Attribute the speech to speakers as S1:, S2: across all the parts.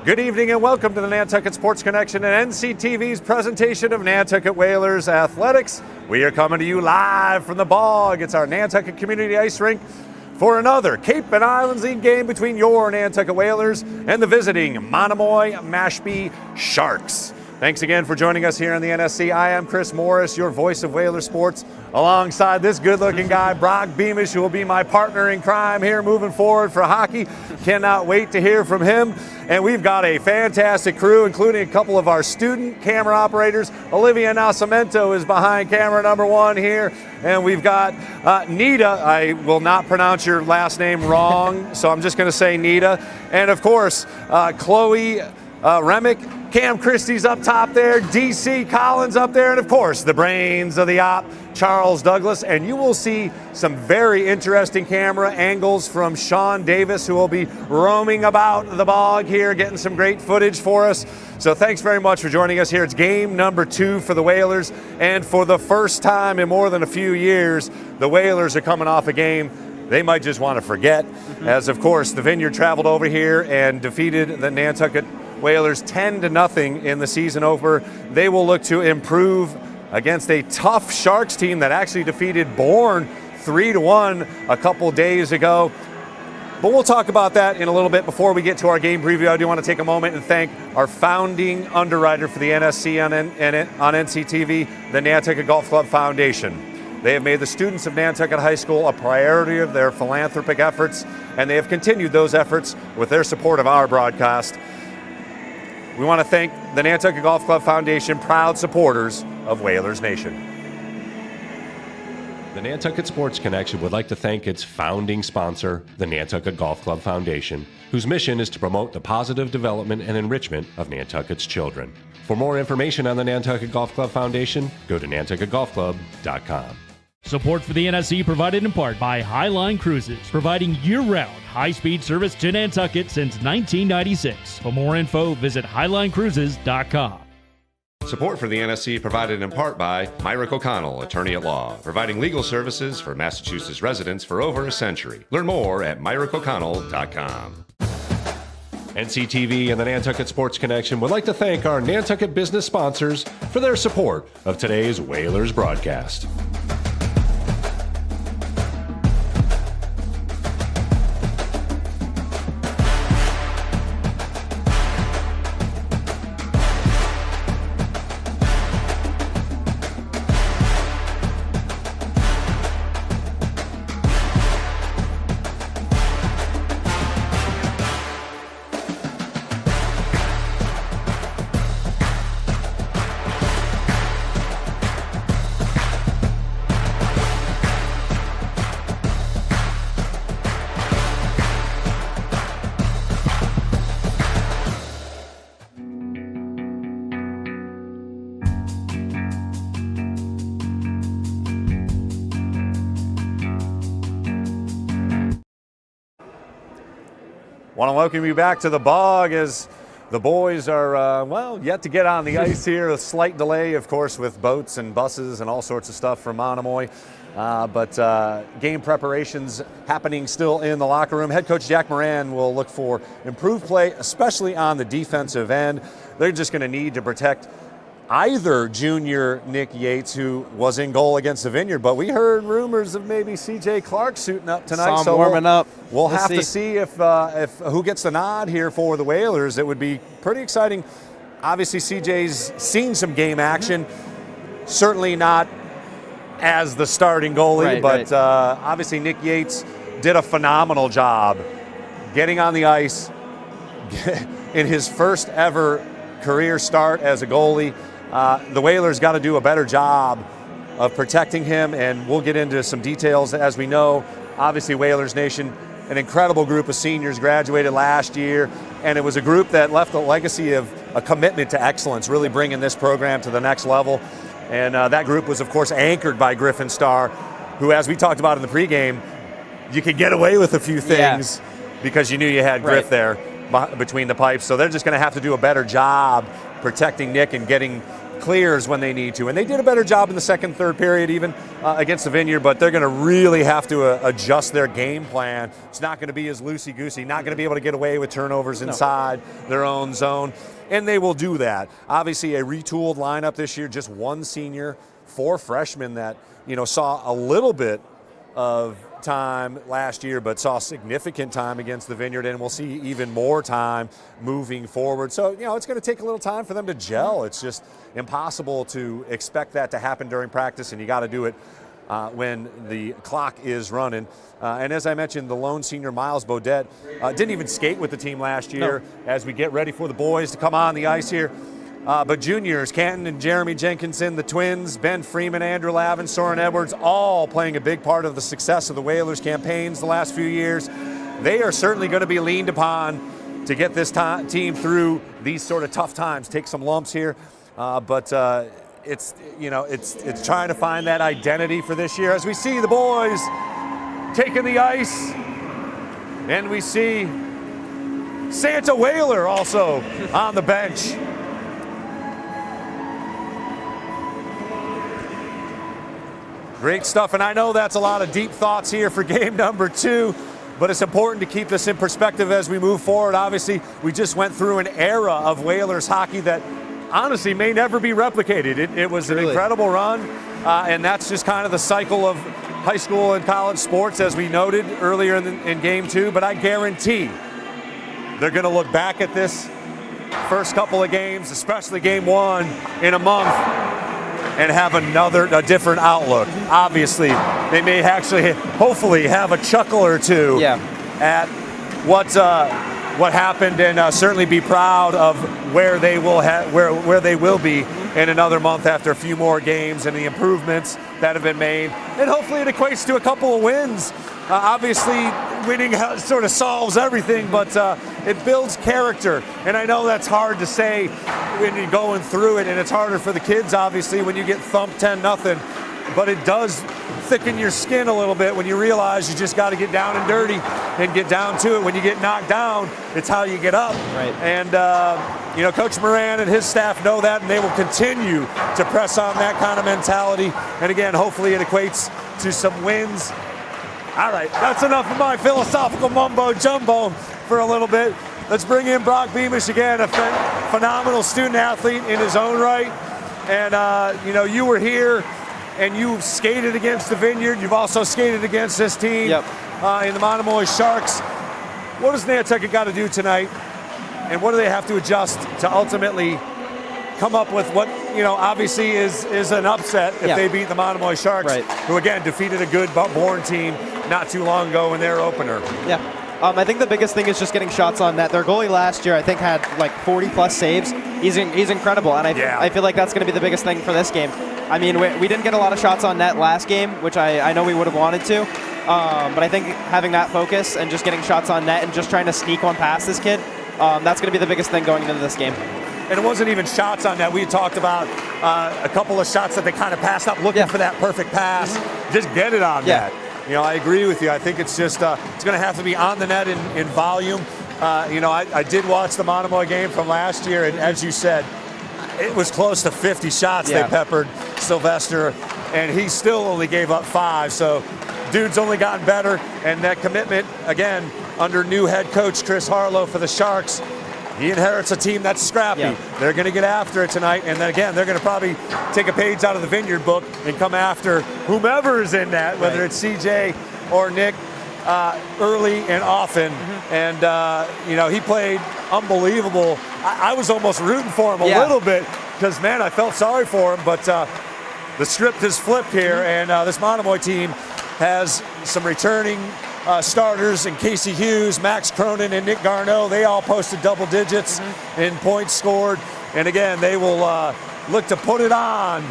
S1: Good evening and welcome to the Nantucket Sports Connection and NCTV's presentation of Nantucket Whalers Athletics. We are coming to you live from the Bog. It's our Nantucket Community Ice Rink for another Cape and Islands League game between your Nantucket Whalers and the visiting Monomoy Mashpee Sharks. Thanks again for joining us here on the NSC. I am Chris Morris, your voice of Whaler Sports, alongside this good-looking guy, Brock Beamish, who will be my partner in crime here moving forward for hockey. Cannot wait to hear from him. And we've got a fantastic crew, including a couple of our student camera operators. Olivia Nascimento is behind camera number one here. And we've got Nita. I will not pronounce your last name wrong, so I'm just going to say Nita. And, of course, Chloe Remick. Cam Christie's up top there, DC Collins up there, and of course the brains of the op, Charles Douglas. And you will see some very interesting camera angles from Sean Davis, who will be roaming about the Bog here, getting some great footage for us. So thanks very much for joining us here. It's game number 2 for the Whalers, and for the first time in more than a few years, the Whalers are coming off a game they might just want to forget, as of course the Vineyard traveled over here and defeated the Nantucket Whalers 10-0 in the season opener. They will look to improve against a tough Sharks team that actually defeated Bourne 3-1 a couple days ago. But we'll talk about that in a little bit. Before we get to our game preview, I do want to take a moment and thank our founding underwriter for the NSC on NCTV, the Nantucket Golf Club Foundation. They have made the students of Nantucket High School a priority of their philanthropic efforts, and they have continued those efforts with their support of our broadcast. We want to thank the Nantucket Golf Club Foundation, proud supporters of Whalers Nation.
S2: The Nantucket Sports Connection would like to thank its founding sponsor, the Nantucket Golf Club Foundation, whose mission is to promote the positive development and enrichment of Nantucket's children. For more information on the Nantucket Golf Club Foundation, go to nantucketgolfclub.com.
S3: Support for the NSC provided in part by Highline Cruises, providing year-round high-speed service to Nantucket since 1996. For more info, visit highlinecruises.com.
S2: Support for the NSC provided in part by Myrick O'Connell, attorney at law, providing legal services for Massachusetts residents for over a century. Learn more at myrickoconnell.com. NCTV and the Nantucket Sports Connection would like to thank our Nantucket business sponsors for their support of today's Whalers broadcast.
S1: Want to welcome you back to the Bog as the boys are, yet to get on the ice here. A slight delay, of course, with boats and buses and all sorts of stuff from Monomoy. But game preparations happening still in the locker room. Head coach Jack Moran will look for improved play, especially on the defensive end. They're just going to need to protect either junior Nick Yates, who was in goal against the Vineyard, but we heard rumors of maybe C.J. Clark suiting up tonight.
S4: So warming up.
S1: We'll have to see if who gets the nod here for the Whalers. It would be pretty exciting. Obviously, C.J.'s seen some game action. Certainly not as the starting goalie, but obviously Nick Yates did a phenomenal job getting on the ice in his first ever career start as a goalie. The Whalers got to do a better job of protecting him, and we'll get into some details. As we know, obviously Whalers Nation, an incredible group of seniors graduated last year, and it was a group that left a legacy of a commitment to excellence, really bringing this program to the next level. And that group was, of course, anchored by Griffin Starr, who, as we talked about in the pregame, you could get away with a few things because you knew you had Griff there between the pipes. So they're just going to have to do a better job protecting Nick and getting clears when they need to. And they did a better job in the second, third period even against the Vineyard, but they're going to really have to adjust their game plan. It's not going to be as loosey-goosey, not going to be able to get away with turnovers inside their own zone, and they will do that. Obviously, a retooled lineup this year, just one senior, 4 freshmen that, saw a little bit of time last year, but saw significant time against the Vineyard, and we'll see even more time moving forward. So, it's going to take a little time for them to gel. It's just impossible to expect that to happen during practice, and you got to do it when the clock is running. And as I mentioned, the lone senior, Miles Bodette, didn't even skate with the team last year as we get ready for the boys to come on the ice here. But juniors, Canton and Jeremy Jenkinson, the twins, Ben Freeman, Andrew Lavin, Soren Edwards, all playing a big part of the success of the Whalers campaigns the last few years. They are certainly going to be leaned upon to get this team through these sort of tough times, take some lumps here. But it's trying to find that identity for this year as we see the boys taking the ice, and we see Santa Whaler also on the bench. Great stuff, and I know that's a lot of deep thoughts here for game number 2, but it's important to keep this in perspective as we move forward. Obviously, we just went through an era of Whalers hockey that honestly may never be replicated. It was an incredible run, and that's just kind of the cycle of high school and college sports, as we noted earlier in game 2, but I guarantee they're going to look back at this first couple of games, especially game 1, in a month, and have a different outlook. Obviously, they may actually, hopefully, have a chuckle or two at what happened, and certainly be proud of where they will be in another month after a few more games and the improvements that have been made. And hopefully it equates to a couple of wins. Obviously, winning sort of solves everything, but it builds character. And I know that's hard to say when you're going through it, and it's harder for the kids, obviously, when you get thumped 10-0. But it does thicken your skin a little bit when you realize you just got to get down and dirty and get down to it. When you get knocked down, it's how you get up. Right. And, Coach Moran and his staff know that, and they will continue to press on that kind of mentality. And again, hopefully it equates to some wins. All right, that's enough of my philosophical mumbo-jumbo for a little bit. Let's bring in Brock Beamish again, a phenomenal student-athlete in his own right. And, you were here, and you skated against the Vineyard. You've also skated against this team in the Monomoy Sharks. What does Nantucket got to do tonight, and what do they have to adjust to ultimately come up with what, obviously is an upset if they beat the Monomoy Sharks, who, again, defeated a good Bourne team not too long ago in their opener?
S4: I think the biggest thing is just getting shots on net. Their goalie last year, I think, had like 40-plus saves. He's incredible, and I feel like that's going to be the biggest thing for this game. I mean, we didn't get a lot of shots on net last game, which I know we would have wanted to, but I think having that focus and just getting shots on net and just trying to sneak one past this kid, that's going to be the biggest thing going into this game.
S1: And it wasn't even shots on net. We talked about a couple of shots that they kind of passed up, looking for that perfect pass. Just get it on net. I agree with you. I think it's just it's going to have to be on the net in volume. I did watch the Monomoy game from last year, and as you said, it was close to 50 shots they peppered Sylvester, and he still only gave up 5. So dude's only gotten better, and that commitment, again, under new head coach Chris Harlow for the Sharks, he inherits a team that's scrappy. They're going to get after it tonight, and then again, they're going to probably take a page out of the Vineyard book and come after whomever is in that, whether it's CJ or Nick, early and often. And, he played unbelievable. I was almost rooting for him a little bit because, man, I felt sorry for him, but the script has flipped here, and this Monomoy team has some returning starters in Casey Hughes, Max Cronin, and Nick Garneau. They all posted double digits in points scored. And again, they will look to put it on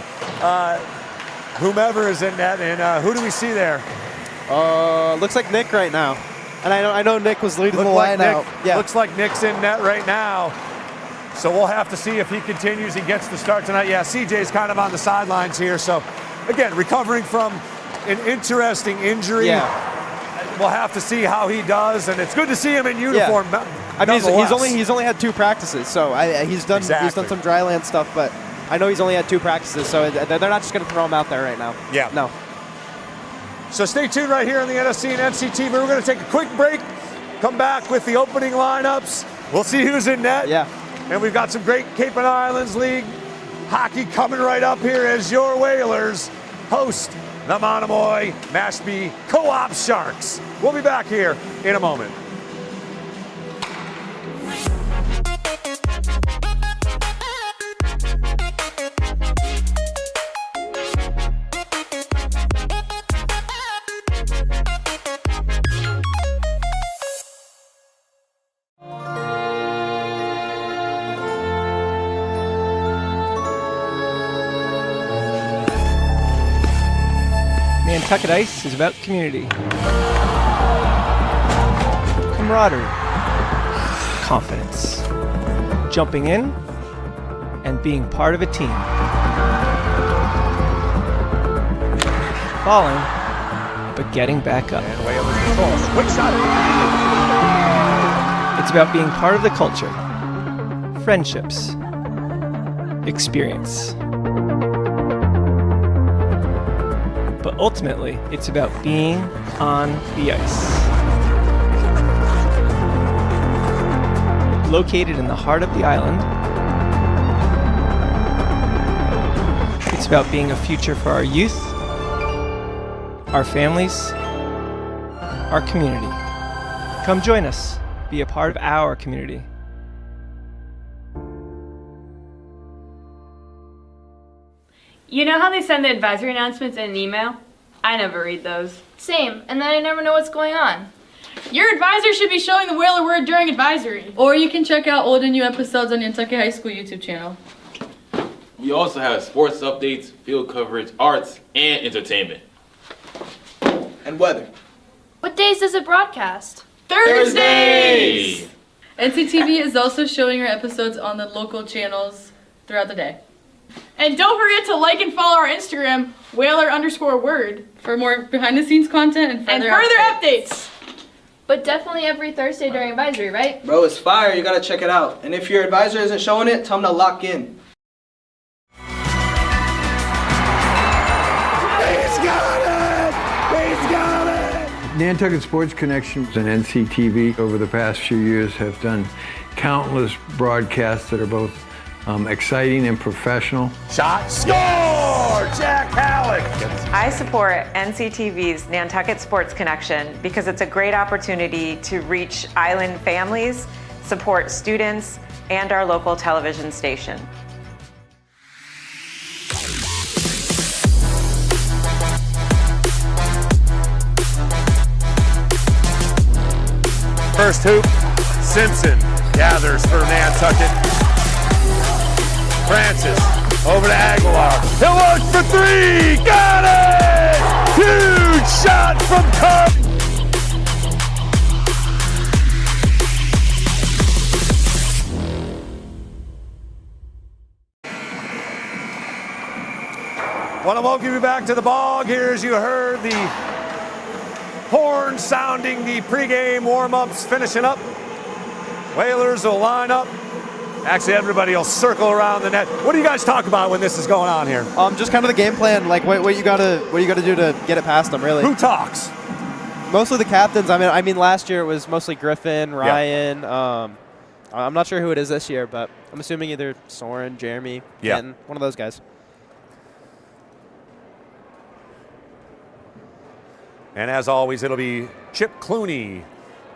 S1: whomever is in that. And who do we see there?
S4: Looks like Nick right now. And I know Nick was leading the line out.
S1: Looks like Nick's in net right now. So we'll have to see if he continues. He gets the start tonight. CJ's kind of on the sidelines here. So again, recovering from an interesting injury. We'll have to see how he does, and it's good to see him in uniform.
S4: I mean, he's only had 2 practices, so he's done some dry land stuff. But I know he's only had 2 practices, so they're not just going to throw him out there right now.
S1: Yeah.
S4: No.
S1: So stay tuned right here on the NSC and NCTV. We're going to take a quick break, come back with the opening lineups. We'll see who's in net.
S4: Yeah.
S1: And we've got some great Cape and Islands League hockey coming right up here as your Whalers host the Monomoy Mashpee Co-op Sharks. We'll be back here in a moment.
S5: Nantucket Ice is about community, camaraderie, confidence, jumping in, and being part of a team. Falling, but getting back up.
S1: And way under control. Quick shot.
S5: It's about being part of the culture, friendships, experience. But ultimately, it's about being on the ice. Located in the heart of the island, it's about being a future for our youth, our families, our community. Come join us. Be a part of our community.
S6: You know how they send the advisory announcements in an email? I never read those.
S7: Same, and then I never know what's going on.
S6: Your advisor should be showing the Whaler word during advisory.
S8: Or you can check out old and new episodes on Nantucket High School YouTube channel.
S9: We also have sports updates, field coverage, arts, and entertainment.
S10: And weather.
S7: What days does it broadcast?
S6: Thursdays!
S8: NCTV is also showing our episodes on the local channels throughout the day.
S6: And don't forget to like and follow our Instagram, Whaler_word.
S8: For more behind the scenes content and further
S6: updates.
S7: But definitely every Thursday during advisory, right?
S10: Bro, it's fire. You gotta check it out. And if your advisor isn't showing it, tell him to lock in.
S11: Nantucket Sports Connections and NCTV over the past few years have done countless broadcasts that are both exciting and professional.
S1: Shot, score! Jack Halleck!
S12: I support NCTV's Nantucket Sports Connection because it's a great opportunity to reach island families, support students, and our local television station.
S1: First hoop, Simpson gathers for Nantucket. Francis over to Aguilar. He'll look for 3. Got it! Huge shot from Carp. Want to welcome you back to the bog here as you heard the horn sounding, the pregame warm-ups finishing up. Whalers will line up. Actually, everybody will circle around the net. What do you guys talk about when this is going on here?
S4: Just kind of the game plan, like what you gotta do to get it past them, really.
S1: Who talks?
S4: Mostly the captains. I mean, last year it was mostly Griffin, Ryan. Yeah. I'm not sure who it is this year, but I'm assuming either Soren, Jeremy, Kenton, one of those guys.
S1: And as always, it'll be Chip Clooney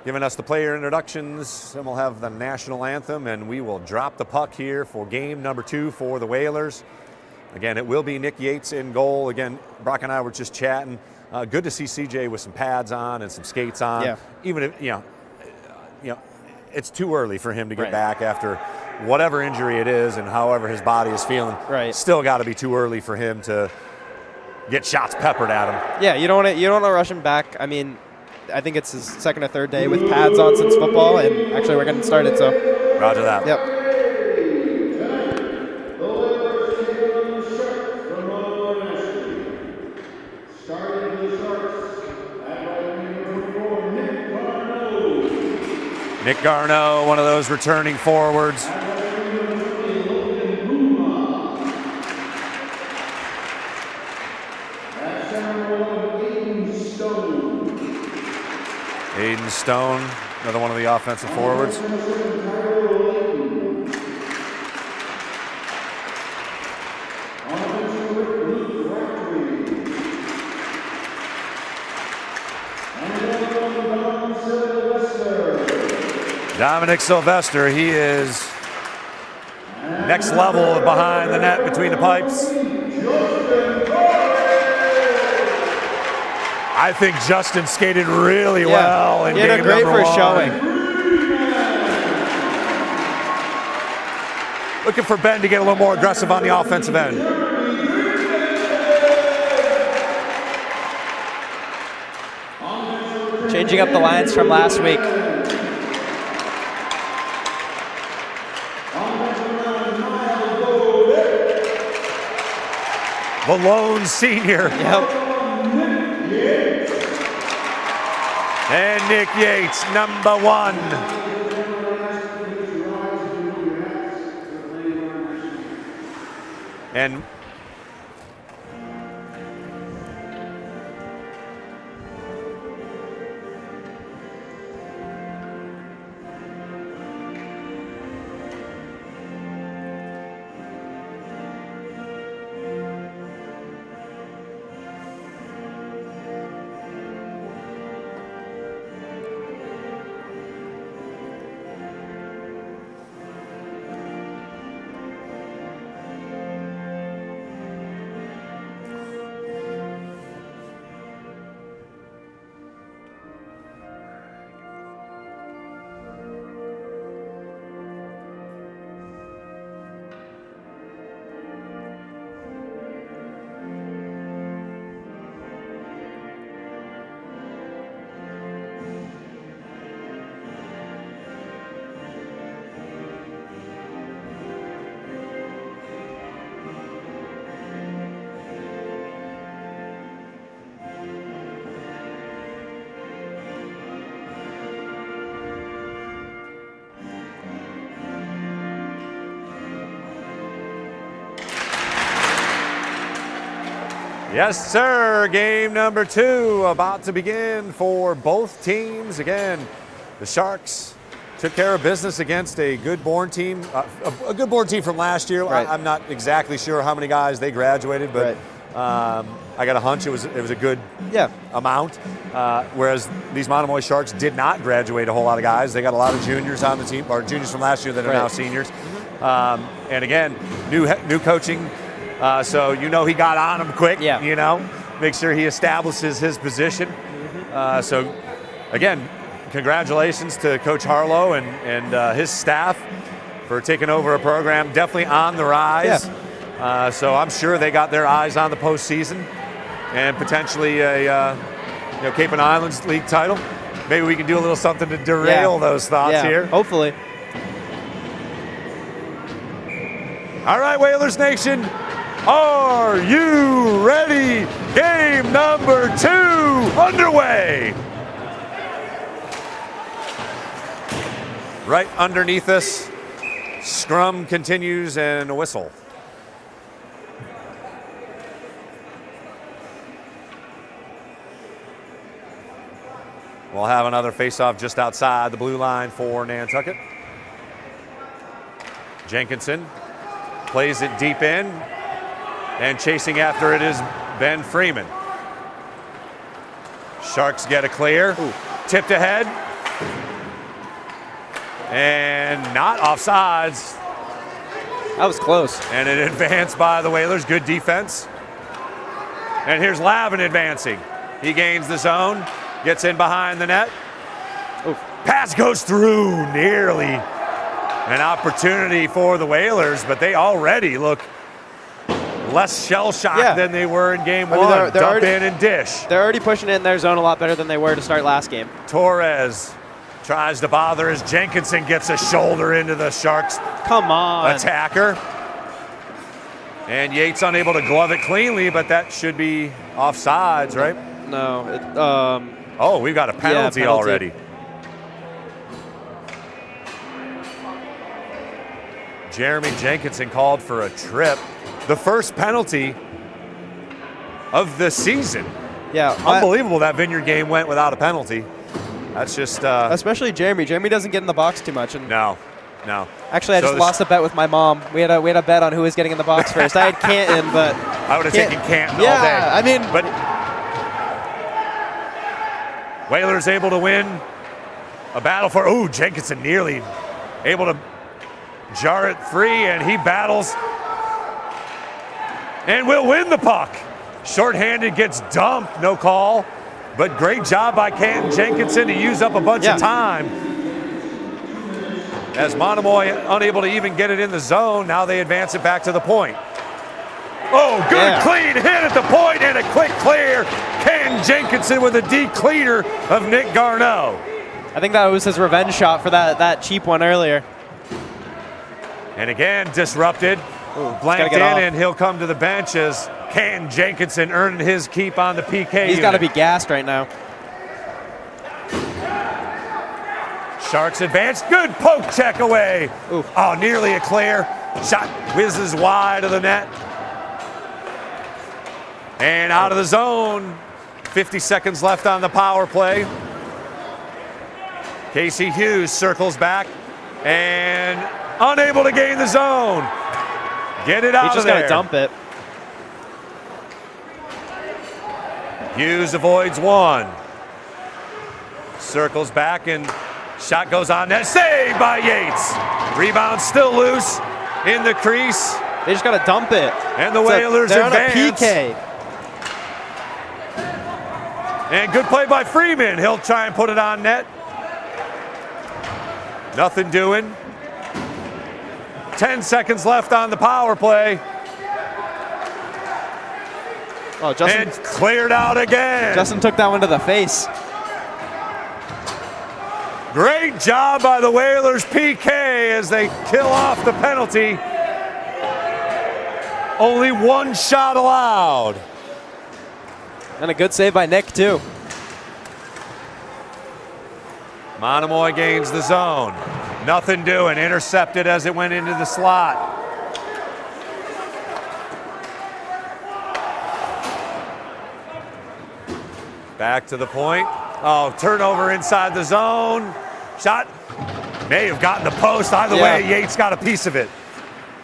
S1: giving us the player introductions, and we'll have the national anthem, and we will drop the puck here for game number 2 for the Whalers. Again, it will be Nick Yates in goal. Again, Brock and I were just chatting. Good to see CJ with some pads on and some skates on.
S4: Yeah.
S1: Even if, you know, it's too early for him to get back after whatever injury it is and however his body is feeling.
S4: Right.
S1: Still got to be too early for him to get shots peppered at him.
S4: Yeah, you don't want to rush him back. I mean, I think it's his second or third day with pads on since football, and actually we're getting started, so.
S1: Roger that.
S4: Yep.
S1: Nick Garneau, one of those returning forwards. Aiden Stone, another one of the offensive forwards. Dominic Sylvester, he is next level behind the net between the pipes. I think Justin skated really well in game number 1. He had a great first showing. Looking for Ben to get a little more aggressive on the offensive end.
S4: Changing up the lines from last week.
S1: The lone senior.
S4: Yep.
S1: And Nick Yates, number 1. And yes, sir. Game number 2 about to begin for both teams. Again, the Sharks took care of business against a good Bourne team, a good Bourne team from last year.
S4: Right.
S1: I'm not exactly sure how many guys they graduated, but I got a hunch it was a good amount. Whereas these Monomoy Sharks did not graduate a whole lot of guys. They got a lot of juniors on the team, or juniors from last year that are now seniors. And again, new coaching. So he got on him quick, make sure he establishes his position. So again, congratulations to Coach Harlow and his staff for taking over a program definitely on the rise. So I'm sure they got their eyes on the postseason and potentially a Cape and Islands League title. Maybe we can do a little something to derail those thoughts here.
S4: Hopefully.
S1: All right, Whalers Nation. Are you ready? Game number 2 underway. Right underneath us, scrum continues and a whistle. We'll have another face-off just outside the blue line for Nantucket. Jenkinson plays it deep in. And chasing after it is Ben Freeman. Sharks get a clear. Tipped ahead. And not offsides.
S4: That was close.
S1: And an advance by the Whalers. Good defense. And here's Lavin advancing. He gains the zone. Gets in behind the net. Pass goes through. Nearly an opportunity for the Whalers, but they already look less shell-shocked than they were in game 1.
S4: They're
S1: Dump
S4: already,
S1: in and dish.
S4: They're already pushing it in their zone a lot better than they were to start last game.
S1: Torres tries to bother as Jenkinson gets a shoulder into the Sharks attacker. And Yates unable to glove it cleanly, but that should be offsides, right?
S4: No.
S1: Oh, we've got a penalty already. Jeremy Jenkinson called for a trip. The first penalty of the season.
S4: Yeah.
S1: Unbelievable that Vineyard game went without a penalty. That's just...
S4: especially Jeremy. Jeremy doesn't get in the box too much. And
S1: No.
S4: Actually, I just lost a bet with my mom. We had a bet on who was getting in the box first. I had Canton, but...
S1: I would have taken Canton all day.
S4: Yeah, I mean...
S1: But Whalers able to win a battle for... Ooh, Jenkinson nearly able to jar it free, and he battles and will win the puck. Shorthanded, gets dumped, no call. But great job by Canton Jenkinson to use up a bunch of time. As Monomoy unable to even get it in the zone, now they advance it back to the point. Oh, good clean hit at the point and a quick clear. Canton Jenkinson with a decleater of Nick Garneau.
S4: I think that was his revenge shot for that cheap one earlier.
S1: And again, disrupted. Blanked in, and he'll come to the bench as Canton Jenkinson earning his keep on the PK.
S4: He's got to be gassed right now.
S1: Sharks advance. Good poke check away. Ooh. Oh, nearly a clear. Shot whizzes wide of the net. And out of the zone. 50 seconds left on the power play. Casey Hughes circles back and unable to gain the zone. Get it out of there.
S4: He just got to dump it.
S1: Hughes avoids one. Circles back and shot goes on net. Saved by Yates. Rebound still loose in the crease.
S4: They just got to dump it.
S1: And the Whalers
S4: they're
S1: advance.
S4: on a PK.
S1: And good play by Freeman. He'll try and put it on net. Nothing doing. 10 seconds left on the power play.
S4: Oh, Justin.
S1: And cleared out again.
S4: Justin took that one to the face.
S1: Great job by the Whalers PK as they kill off the penalty. Only one shot allowed.
S4: And a good save by Nick, too.
S1: Monomoy gains the zone. Nothing doing. Intercepted as it went into the slot. Back to the point. Oh, turnover inside the zone. Shot may have gotten the post. Either way, Yates got a piece of it.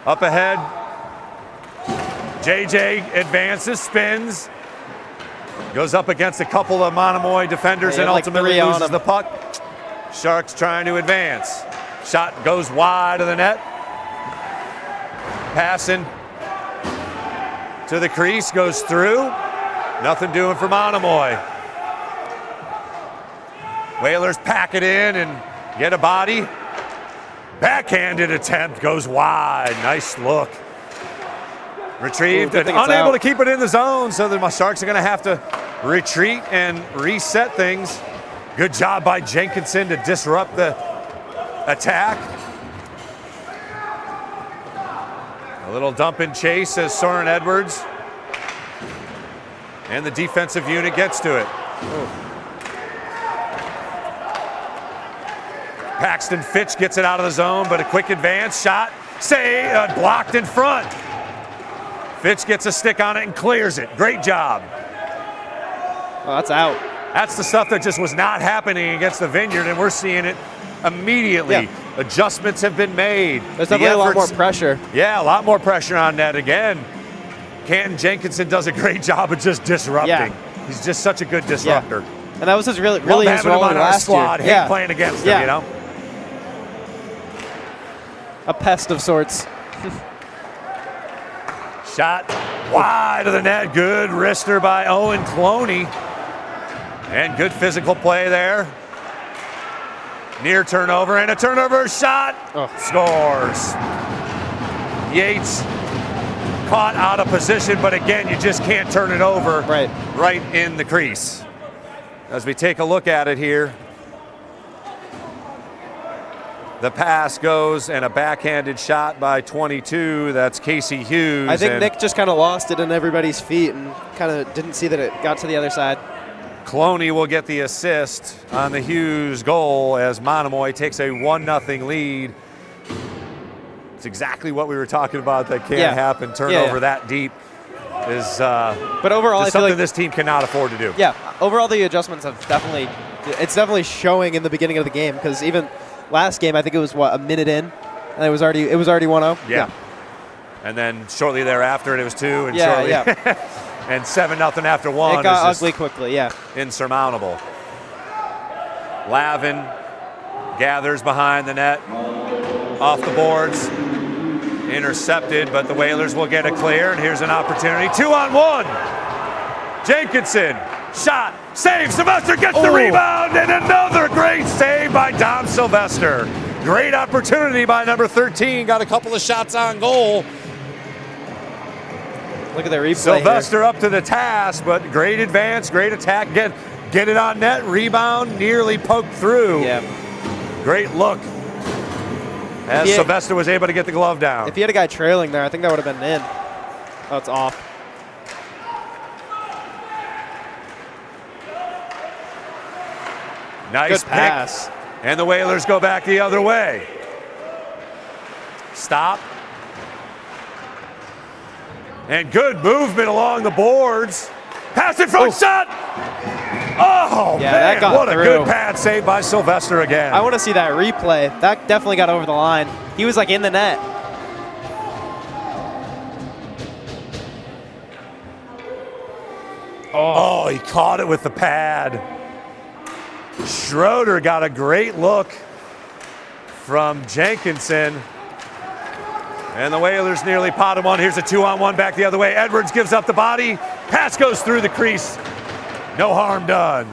S1: Up ahead. JJ advances, spins. Goes up against a couple of Monomoy defenders and ultimately loses the puck. Sharks trying to advance. Shot goes wide of the net. Passing to the crease, goes through. Nothing doing for Monomoy. Whalers pack it in and get a body. Backhanded attempt goes wide. Nice look. Retrieved and unable to keep it in the zone, so the Sharks are going to have to retreat and reset things. Good job by Jenkinson to disrupt the attack. A little dump and chase as Soren Edwards and the defensive unit gets to it. Paxton Fitch gets it out of the zone, but a quick advance shot. Blocked in front. Fitch gets a stick on it and clears it. Great job.
S4: Oh, that's out.
S1: That's the stuff that just was not happening against the Vineyard, and we're seeing it immediately. Yeah. Adjustments have been made.
S4: There's definitely a lot more pressure.
S1: Yeah, a lot more pressure on net again. Canton Jenkinson does a great job of just disrupting. Yeah. He's just such a good disruptor.
S4: Yeah. And that was his really his role
S1: on
S4: last
S1: our squad.
S4: year.
S1: Hate playing against him, you know?
S4: A pest of sorts.
S1: Shot wide of the net. Good wrister by Owen Cloney. And good physical play there. Near turnover and a turnover shot. Scores. Yates caught out of position, but again, you just can't turn it over right in the crease. As we take a look at it here, the pass goes and a backhanded shot by 22. That's Casey Hughes.
S4: I think Nick just kind of lost it in everybody's feet and kind of didn't see that it got to the other side.
S1: Cloney will get the assist on the Hughes goal as Monomoy takes a 1-0 lead. It's exactly what we were talking about that can't happen, turnover that deep. is
S4: but overall, I feel
S1: something
S4: like
S1: this team cannot afford to do.
S4: Yeah, overall the adjustments have definitely showing in the beginning of the game, because even last game I think it was a minute in, and it was already 1-0.
S1: Yeah. And then shortly thereafter it was 2, and and 7-0 after 1.
S4: It got ugly quickly. Yeah.
S1: Insurmountable. Lavin gathers behind the net, off the boards, intercepted, but the Whalers will get a clear, and here's an opportunity. 2-on-1. Jenkinson, shot, save, Sylvester gets the rebound, and another great save by Dom Sylvester. Great opportunity by number 13, got a couple of shots on goal.
S4: Look at the replay.
S1: Sylvester up to the task, but great advance, great attack, get it on net, rebound, nearly poked through.
S4: Yeah.
S1: Great look as Sylvester was able to get the glove down.
S4: If he had a guy trailing there, I think that would have been in. Oh, it's off.
S1: Nice
S4: Good pass.
S1: pick. And the Whalers go back the other way. Stop. And good movement along the boards. Pass in front, shot! Oh,
S4: yeah,
S1: man,
S4: that got
S1: what
S4: through.
S1: a good pad save by Sylvester again.
S4: I want to see that replay. That definitely got over the line. He was like in the net.
S1: Oh, he caught it with the pad. Schroeder got a great look from Jenkinson. And the Whalers nearly potted one. Here's a 2-on-1 back the other way. Edwards gives up the body. Pass goes through the crease. No harm done.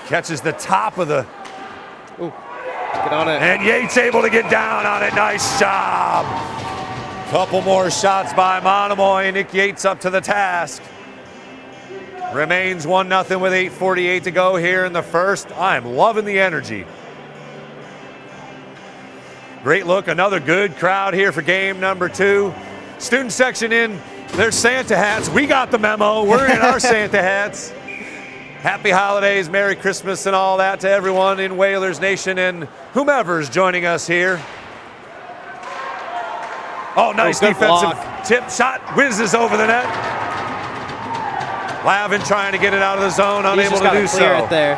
S1: Catches the top of the...
S4: Ooh, get on it.
S1: And Yates able to get down on it. Nice job. Couple more shots by Monomoy. Nick Yates up to the task. Remains 1-0 with 8:48 to go here in the first. I'm loving the energy. Great look, another good crowd here for game number 2. Student section in their Santa hats. We got the memo. We're in our Santa hats. Happy holidays, Merry Christmas, and all that to everyone in Whalers Nation and whomever's joining us here. Oh, nice defensive tip shot. Whizzes over the net. Lavin trying to get it out of the zone, unable to do so.
S4: Clear it there.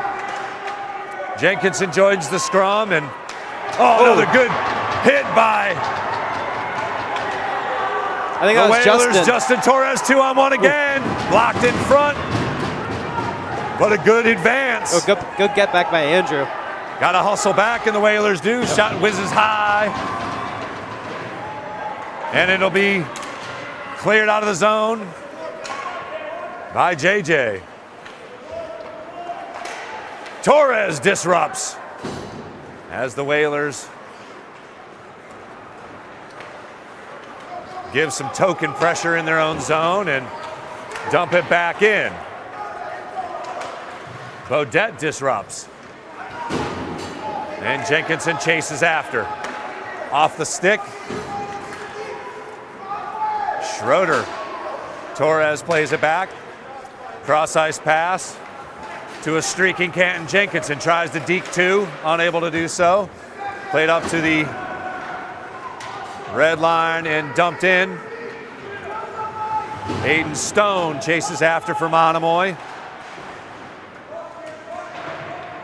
S1: Jenkinson joins the scrum, and another good hit by
S4: I think that was
S1: Whalers. Justin Torres, 2-on-1 again. Blocked in front. What a good advance.
S4: Oh, good get back by Andrew.
S1: Got to hustle back, and the Whalers do. Shot whizzes high. And it'll be cleared out of the zone by JJ. Torres disrupts as the Whalers give some token pressure in their own zone and dump it back in. Bodette disrupts. And Jenkinson chases after. Off the stick. Schroeder. Torres plays it back. Cross-ice pass to a streaking Canton Jenkinson. Tries to deke 2, unable to do so. Played up to the red line and dumped in. Aiden Stone chases after for Monomoy.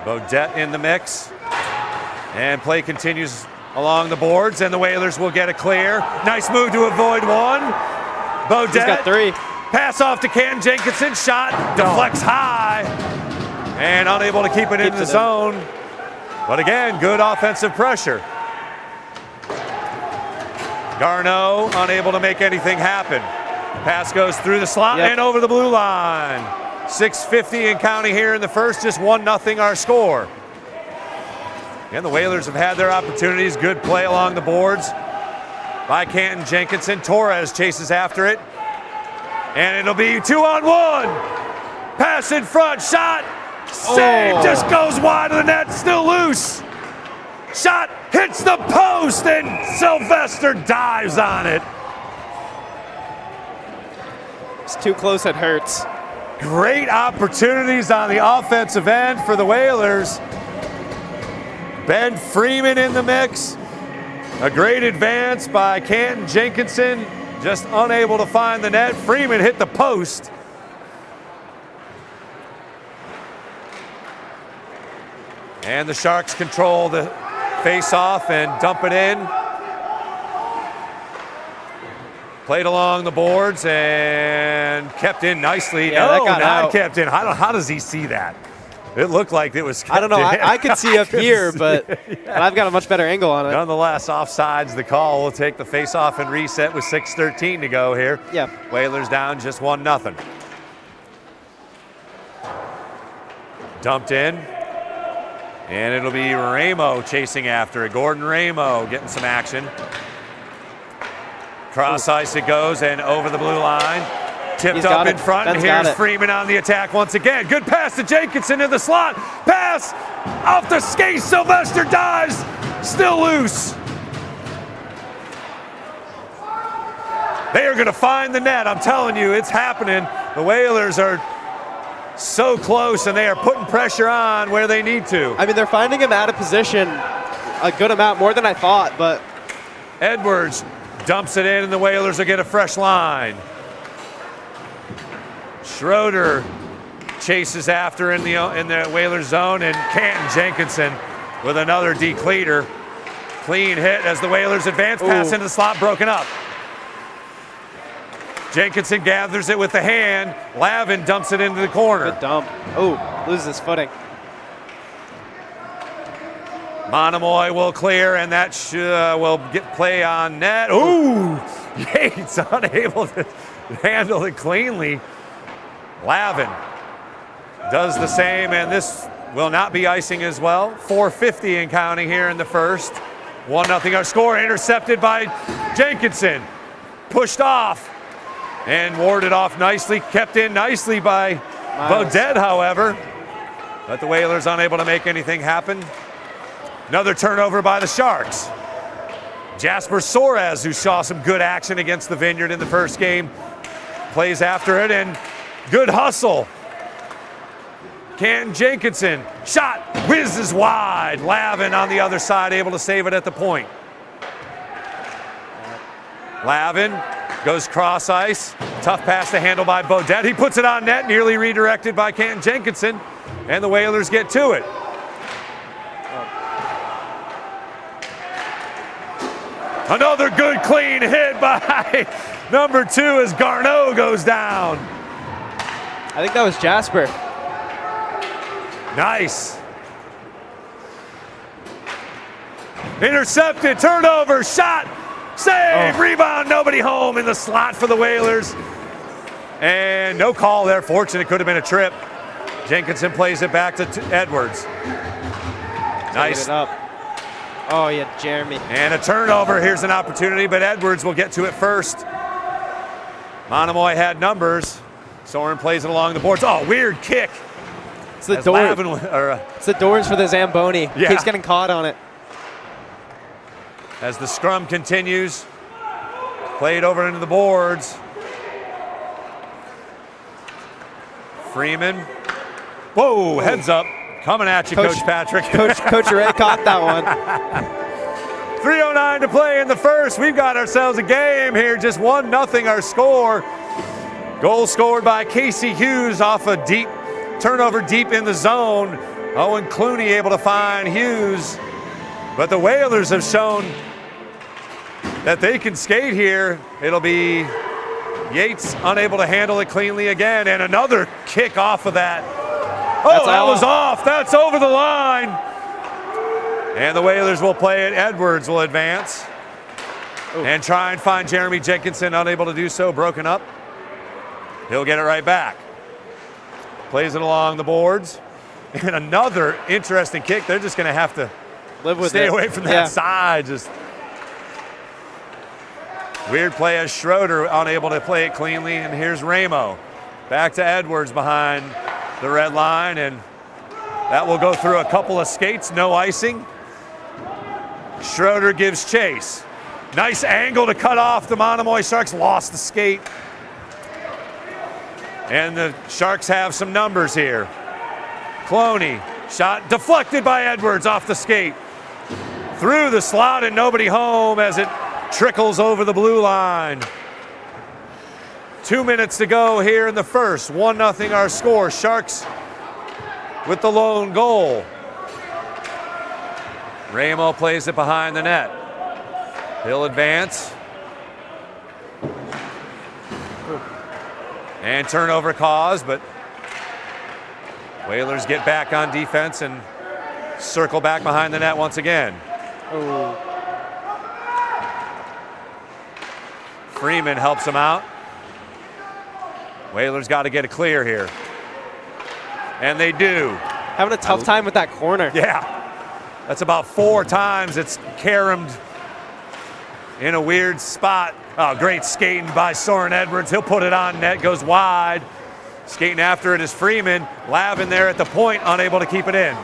S1: Bodette in the mix. And play continues along the boards, and the Whalers will get a clear. Nice move to avoid one. Bodette.
S4: He's got 3.
S1: Pass off to Canton Jenkinson. Shot deflects high. And unable to keep it in the zone. But again, good offensive pressure. Garneau unable to make anything happen. Pass goes through the slot and over the blue line. 6:50 and counting here in the first, just 1-0 our score. And the Whalers have had their opportunities. Good play along the boards by Canton Jenkinson. Torres chases after it. And it'll be 2-on-1. Pass in front, shot, save, just goes wide of the net, still loose. Shot hits the post, and Sylvester dives on it.
S4: It's too close, it hurts.
S1: Great opportunities on the offensive end for the Whalers. Ben Freeman in the mix. A great advance by Canton Jenkinson. just unable to find the net. Freeman hit the post. And the Sharks control the face-off and dump it in. Played along the boards and kept in nicely.
S4: Yeah,
S1: no,
S4: that got
S1: not
S4: out.
S1: kept in. How does he see that? It looked like it was kept
S4: I don't know.
S1: in.
S4: I could see up here, but I've got a much better angle on it.
S1: Nonetheless, offsides the call. We'll take the face-off and reset with 6:13 to go here.
S4: Yeah.
S1: Whalers down just 1-0. Dumped in. And it'll be Ramo chasing after it. Gordon Ramo getting some action. Cross ice it goes and over the blue line. Tipped up in front, and here's Freeman on the attack once again. Good pass to Jenkinson in the slot. Pass off the skate. Sylvester dives. Still loose. They are going to find the net. I'm telling you, it's happening. The Whalers are so close, and they are putting pressure on where they need to.
S4: I mean, they're finding him out of position a good amount, more than I thought, but
S1: Edwards dumps it in, and the Whalers will get a fresh line. Schroeder chases after in the Whalers zone, and Canton Jenkinson with another decleater. Clean hit as the Whalers advance. Pass into the slot, broken up. Jenkinson gathers it with the hand. Lavin dumps it into the corner.
S4: good dump. Oh, loses his footing.
S1: Monomoy will clear, and that will get play on net. Ooh, Yates unable to handle it cleanly. Lavin does the same, and this will not be icing as well. 4:50 and counting here in the first. 1-0 our score, intercepted by Jenkinson. Pushed off and warded off nicely, kept in nicely by Beaudet, however. But the Whalers unable to make anything happen. Another turnover by the Sharks. Jasper Soares, who saw some good action against the Vineyard in the first game, plays after it, and good hustle. Canton Jenkinson, shot, whizzes wide. Lavin on the other side, able to save it at the point. Lavin goes cross ice. Tough pass to handle by Beaudet. He puts it on net, nearly redirected by Canton Jenkinson, and the Whalers get to it. Another good clean hit by number 2 as Garneau goes down.
S4: I think that was Jasper.
S1: Nice. Intercepted, turnover, shot, save, rebound, nobody home in the slot for the Whalers. And no call there, fortunate, could have been a trip. Jenkinson plays it back to Edwards. Nice.
S4: It up. Oh, yeah, Jeremy.
S1: And a turnover, here's an opportunity, but Edwards will get to it first. Monomoy had numbers. Soren plays it along the boards. Oh, weird kick.
S4: It's the door. It's the doors for the Zamboni.
S1: Yeah.
S4: Keeps getting caught on it.
S1: As the scrum continues, played over into the boards. Freeman. Whoa, heads up. Coming at you, Coach Patrick.
S4: Coach Ray caught that one.
S1: 3:09 to play in the first. We've got ourselves a game here. Just 1-0 our score. Goal scored by Casey Hughes off a deep turnover deep in the zone. Owen Clooney able to find Hughes. But the Whalers have shown that they can skate here. It'll be Yates unable to handle it cleanly again. And another kick off of that. Oh, that was off. That's over the line. And the Whalers will play it. Edwards will advance and try and find Jeremy Jenkinson. Unable to do so. Broken up. He'll get it right back. Plays it along the boards. And another interesting kick. They're just going to have to stay away from that side. Just weird play as Schroeder unable to play it cleanly. And here's Ramo. Back to Edwards behind the red line, and that will go through a couple of skates, no icing. Schroeder gives chase. Nice angle to cut off the Monomoy Sharks, lost the skate. And the Sharks have some numbers here. Clooney, shot deflected by Edwards off the skate. Through the slot and nobody home as it trickles over the blue line. 2 minutes to go here in the first. 1-0 our score. Sharks with the lone goal. Ramo plays it behind the net. He'll advance. And turnover caused, but Whalers get back on defense and circle back behind the net once again.
S4: Ooh.
S1: Freeman helps him out. Whalers got to get it clear here. And they do.
S4: Having a tough time with that corner.
S1: Yeah. That's about 4 times it's caromed in a weird spot. Oh, great skating by Soren Edwards. He'll put it on net, goes wide. Skating after it is Freeman. Lavin there at the point, unable to keep it in.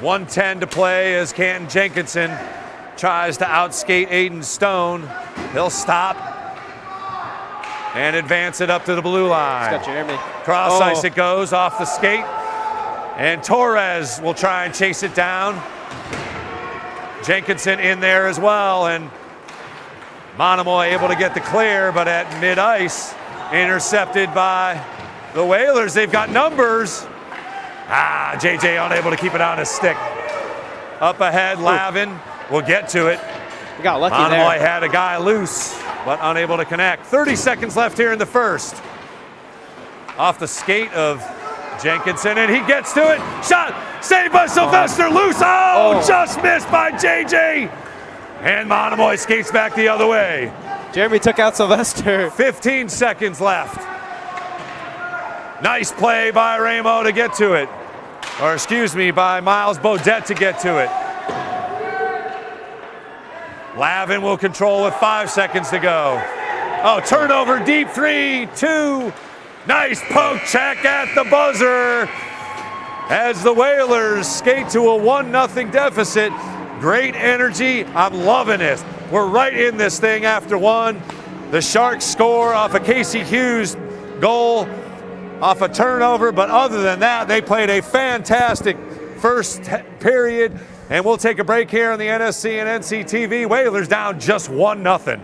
S1: 1:10 to play as Canton Jenkinson tries to outskate Aiden Stone. He'll stop and advance it up to the blue line.
S4: He's got Jeremy.
S1: Cross ice it goes off the skate. And Torres will try and chase it down. Jenkinson in there as well, and Monomoy able to get the clear, but at mid-ice, intercepted by the Whalers. They've got numbers. JJ unable to keep it on his stick. Up ahead, Lavin will get to it.
S4: We got lucky
S1: Monomoy
S4: there.
S1: had a guy loose, but unable to connect. 30 seconds left here in the first. Off the skate of Jenkinson, and he gets to it. Shot, saved by Sylvester, loose. Just missed by JJ. And Monomoy skates back the other way.
S4: Jeremy took out Sylvester.
S1: 15 seconds left. Nice play by Ramo to get to it. Or excuse me, by Miles Bodette to get to it. Lavin will control with 5 seconds to go. Turnover, deep 3-2. Nice poke check at the buzzer as the Whalers skate to a 1-0 deficit. Great energy. I'm loving this. We're right in this thing after one. The Sharks score off a Casey Hughes goal, off a turnover, but other than that, they played a fantastic first period. And we'll take a break here on the NSC and NCTV. Whalers down just 1-0.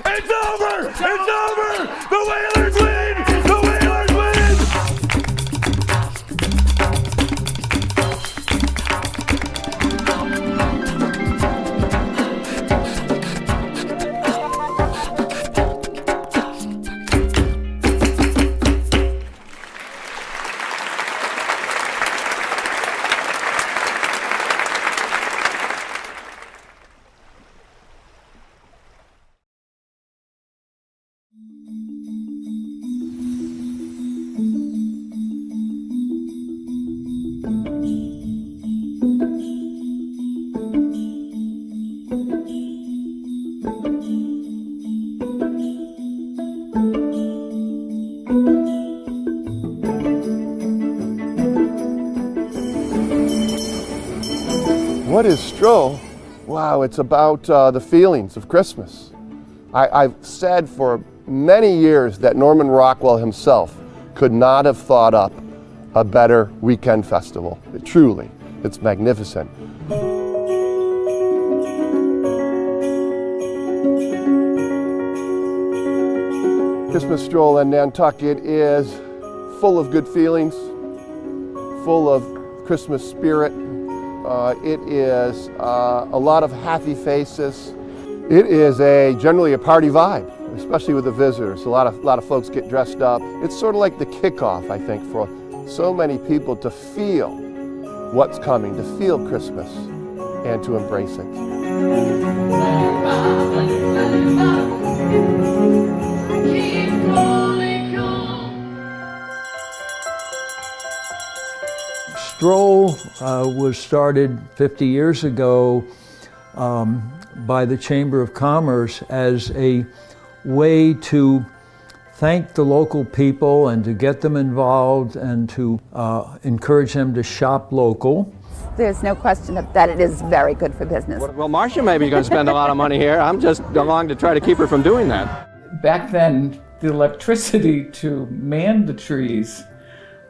S1: It's over! It's over! The Whalers win! The Whalers win!
S13: What is stroll? Wow, it's about the feelings of Christmas. I've said for many years that Norman Rockwell himself could not have thought up a better weekend festival. Truly, it's magnificent. Christmas stroll in Nantucket is full of good feelings, full of Christmas spirit. It is a lot of happy faces. It is generally a party vibe, especially with the visitors. A lot of folks get dressed up. It's sort of like the kickoff, I think, for so many people to feel what's coming, to feel Christmas, and to embrace it.
S11: Stroll was started 50 years ago by the Chamber of Commerce as a way to thank the local people and to get them involved and to encourage them to shop local.
S14: There's no question that it is very good for business.
S15: Well, Marcia may be going to spend a lot of money here. I'm just along to try to keep her from doing that.
S16: Back then, the electricity to man the trees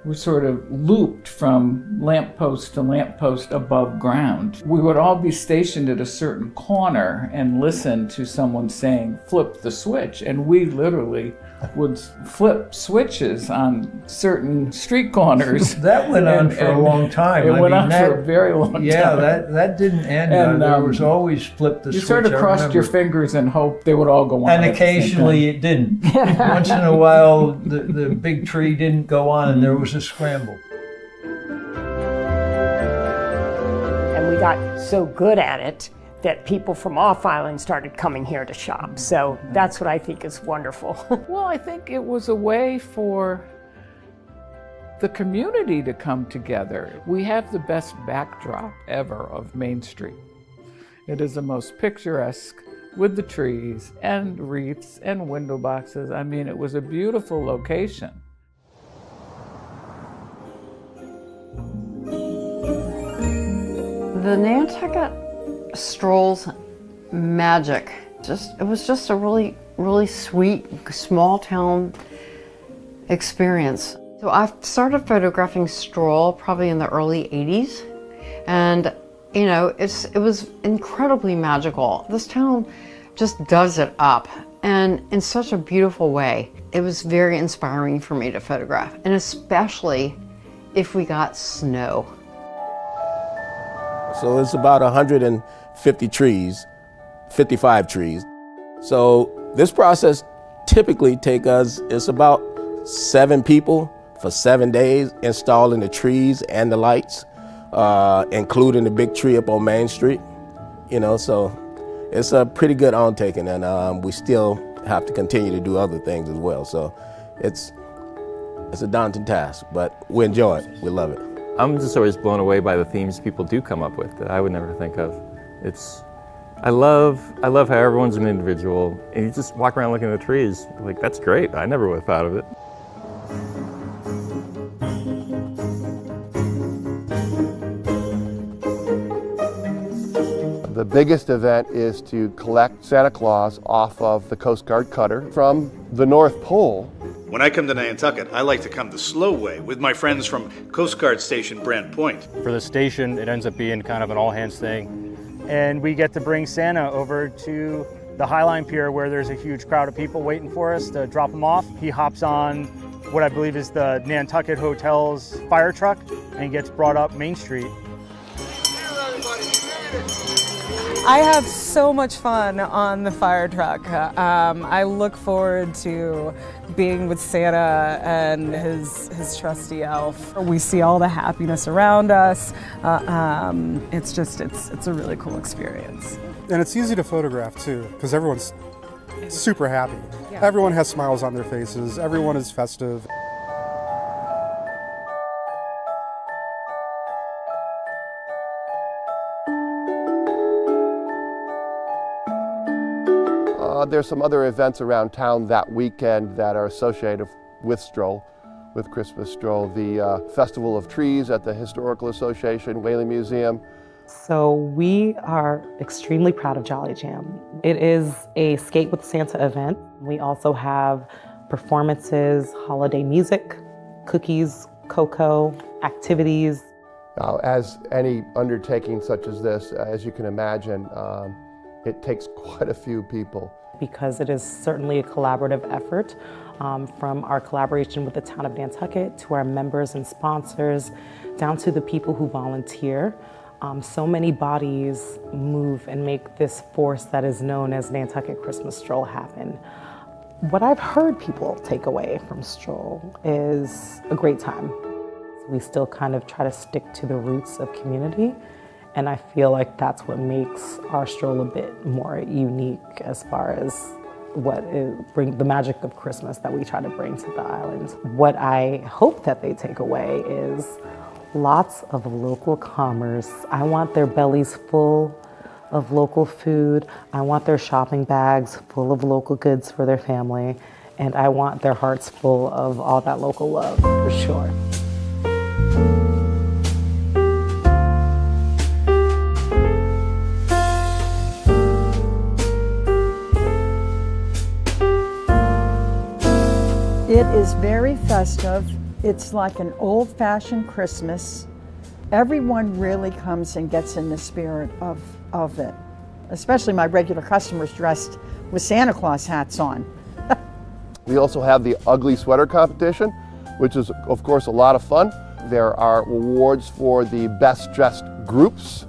S16: was sort of looped from lamppost to lamppost above ground. We would all be stationed at a certain corner and listen to someone saying, flip the switch. And we literally would flip switches on certain street corners.
S11: That went on for a long time.
S16: It went on for a very long time.
S11: Yeah, that didn't end. And there was always flip the switch.
S16: You sort of crossed your fingers and hoped they would all go on.
S11: And occasionally it didn't. Once in a while, the big tree didn't go on and there was a scramble.
S17: And we got so good at it that people from off island started coming here to shop. So that's what I think is wonderful.
S16: Well, I think it was a way for the community to come together. We have the best backdrop ever of Main Street. It is the most picturesque with the trees and wreaths and window boxes. I mean, it was a beautiful location.
S18: The Nantucket Stroll's magic. It was just a really, really sweet, small town experience. So I started photographing Stroll probably in the early 80s. And, you know, it was incredibly magical. This town just does it up and in such a beautiful way. It was very inspiring for me to photograph, and especially if we got snow.
S19: So it's about 150 trees, 55 trees. So this process typically takes us, it's about 7 people for 7 days installing the trees and the lights, including the big tree up on Main Street. You know, so it's a pretty good undertaking, and we still have to continue to do other things as well. So it's a daunting task, but we enjoy it, we love it.
S20: I'm just always blown away by the themes people do come up with that I would never think of. I love how everyone's an individual, and you just walk around looking at the trees, like, that's great. I never would have thought of it.
S13: The biggest event is to collect Santa Claus off of the Coast Guard cutter from the North Pole.
S21: When I come to Nantucket, I like to come the slow way with my friends from Coast Guard Station Brant Point.
S22: For the station, it ends up being kind of an all-hands thing. And we get to bring Santa over to the Highline Pier where there's a huge crowd of people waiting for us to drop him off. He hops on what I believe is the Nantucket Hotel's fire truck and gets brought up Main Street.
S23: I have so much fun on the fire truck. I look forward to being with Santa and his trusty elf. We see all the happiness around us. It's a really cool experience.
S24: And it's easy to photograph too, because everyone's super happy.
S23: Yeah.
S24: Everyone has smiles on their faces. Everyone is festive.
S13: There's some other events around town that weekend that are associated with Stroll, with Christmas Stroll. The Festival of Trees at the Historical Association, Whaley Museum.
S2: So we are extremely proud of Jolly Jam. It is a Skate with Santa event. We also have performances, holiday music, cookies, cocoa, activities.
S13: As any undertaking such as this, as you can imagine, it takes quite a few people.
S2: Because it is certainly a collaborative effort, from our collaboration with the town of Nantucket to our members and sponsors, down to the people who volunteer. So many bodies move and make this force that is known as Nantucket Christmas Stroll happen. What I've heard people take away from Stroll is a great time. We still kind of try to stick to the roots of community, and I feel like that's what makes our Stroll a bit more unique as far as what the magic of Christmas that we try to bring to the island. What I hope that they take away is lots of local commerce. I want their bellies full of local food. I want their shopping bags full of local goods for their family. And I want their hearts full of all that local love, for sure.
S3: It is very festive. It's like an old-fashioned Christmas. Everyone really comes and gets in the spirit of it, especially my regular customers dressed with Santa Claus hats on.
S13: We also have the ugly sweater competition, which is, of course, a lot of fun. There are awards for the best dressed groups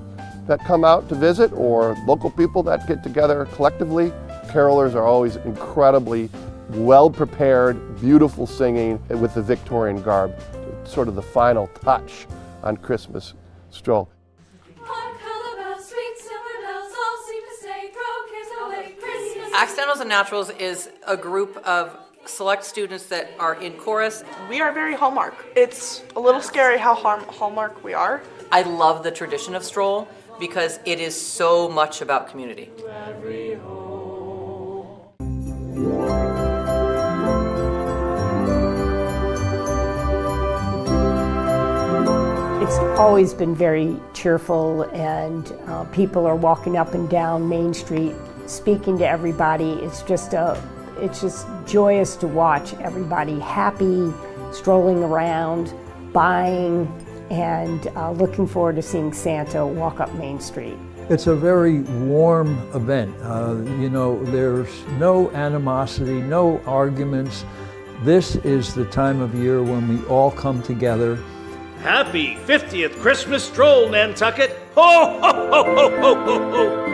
S13: that come out to visit or local people that get together collectively. Carolers are always incredibly well-prepared, beautiful singing with the Victorian garb, sort of the final touch on Christmas Stroll.
S5: Accidentals and Naturals is a group of select students that are in chorus.
S9: We are very Hallmark. It's a little scary how Hallmark we are.
S5: I love the tradition of Stroll because it is so much about community.
S17: It's always been very cheerful, and people are walking up and down Main Street speaking to everybody. It's just joyous to watch everybody happy, strolling around, buying, and looking forward to seeing Santa walk up Main Street.
S11: It's a very warm event. You know, there's no animosity, no arguments. This is the time of year when we all come together.
S25: Happy 50th Christmas Stroll, Nantucket! Ho, ho, ho, ho, ho, ho, ho!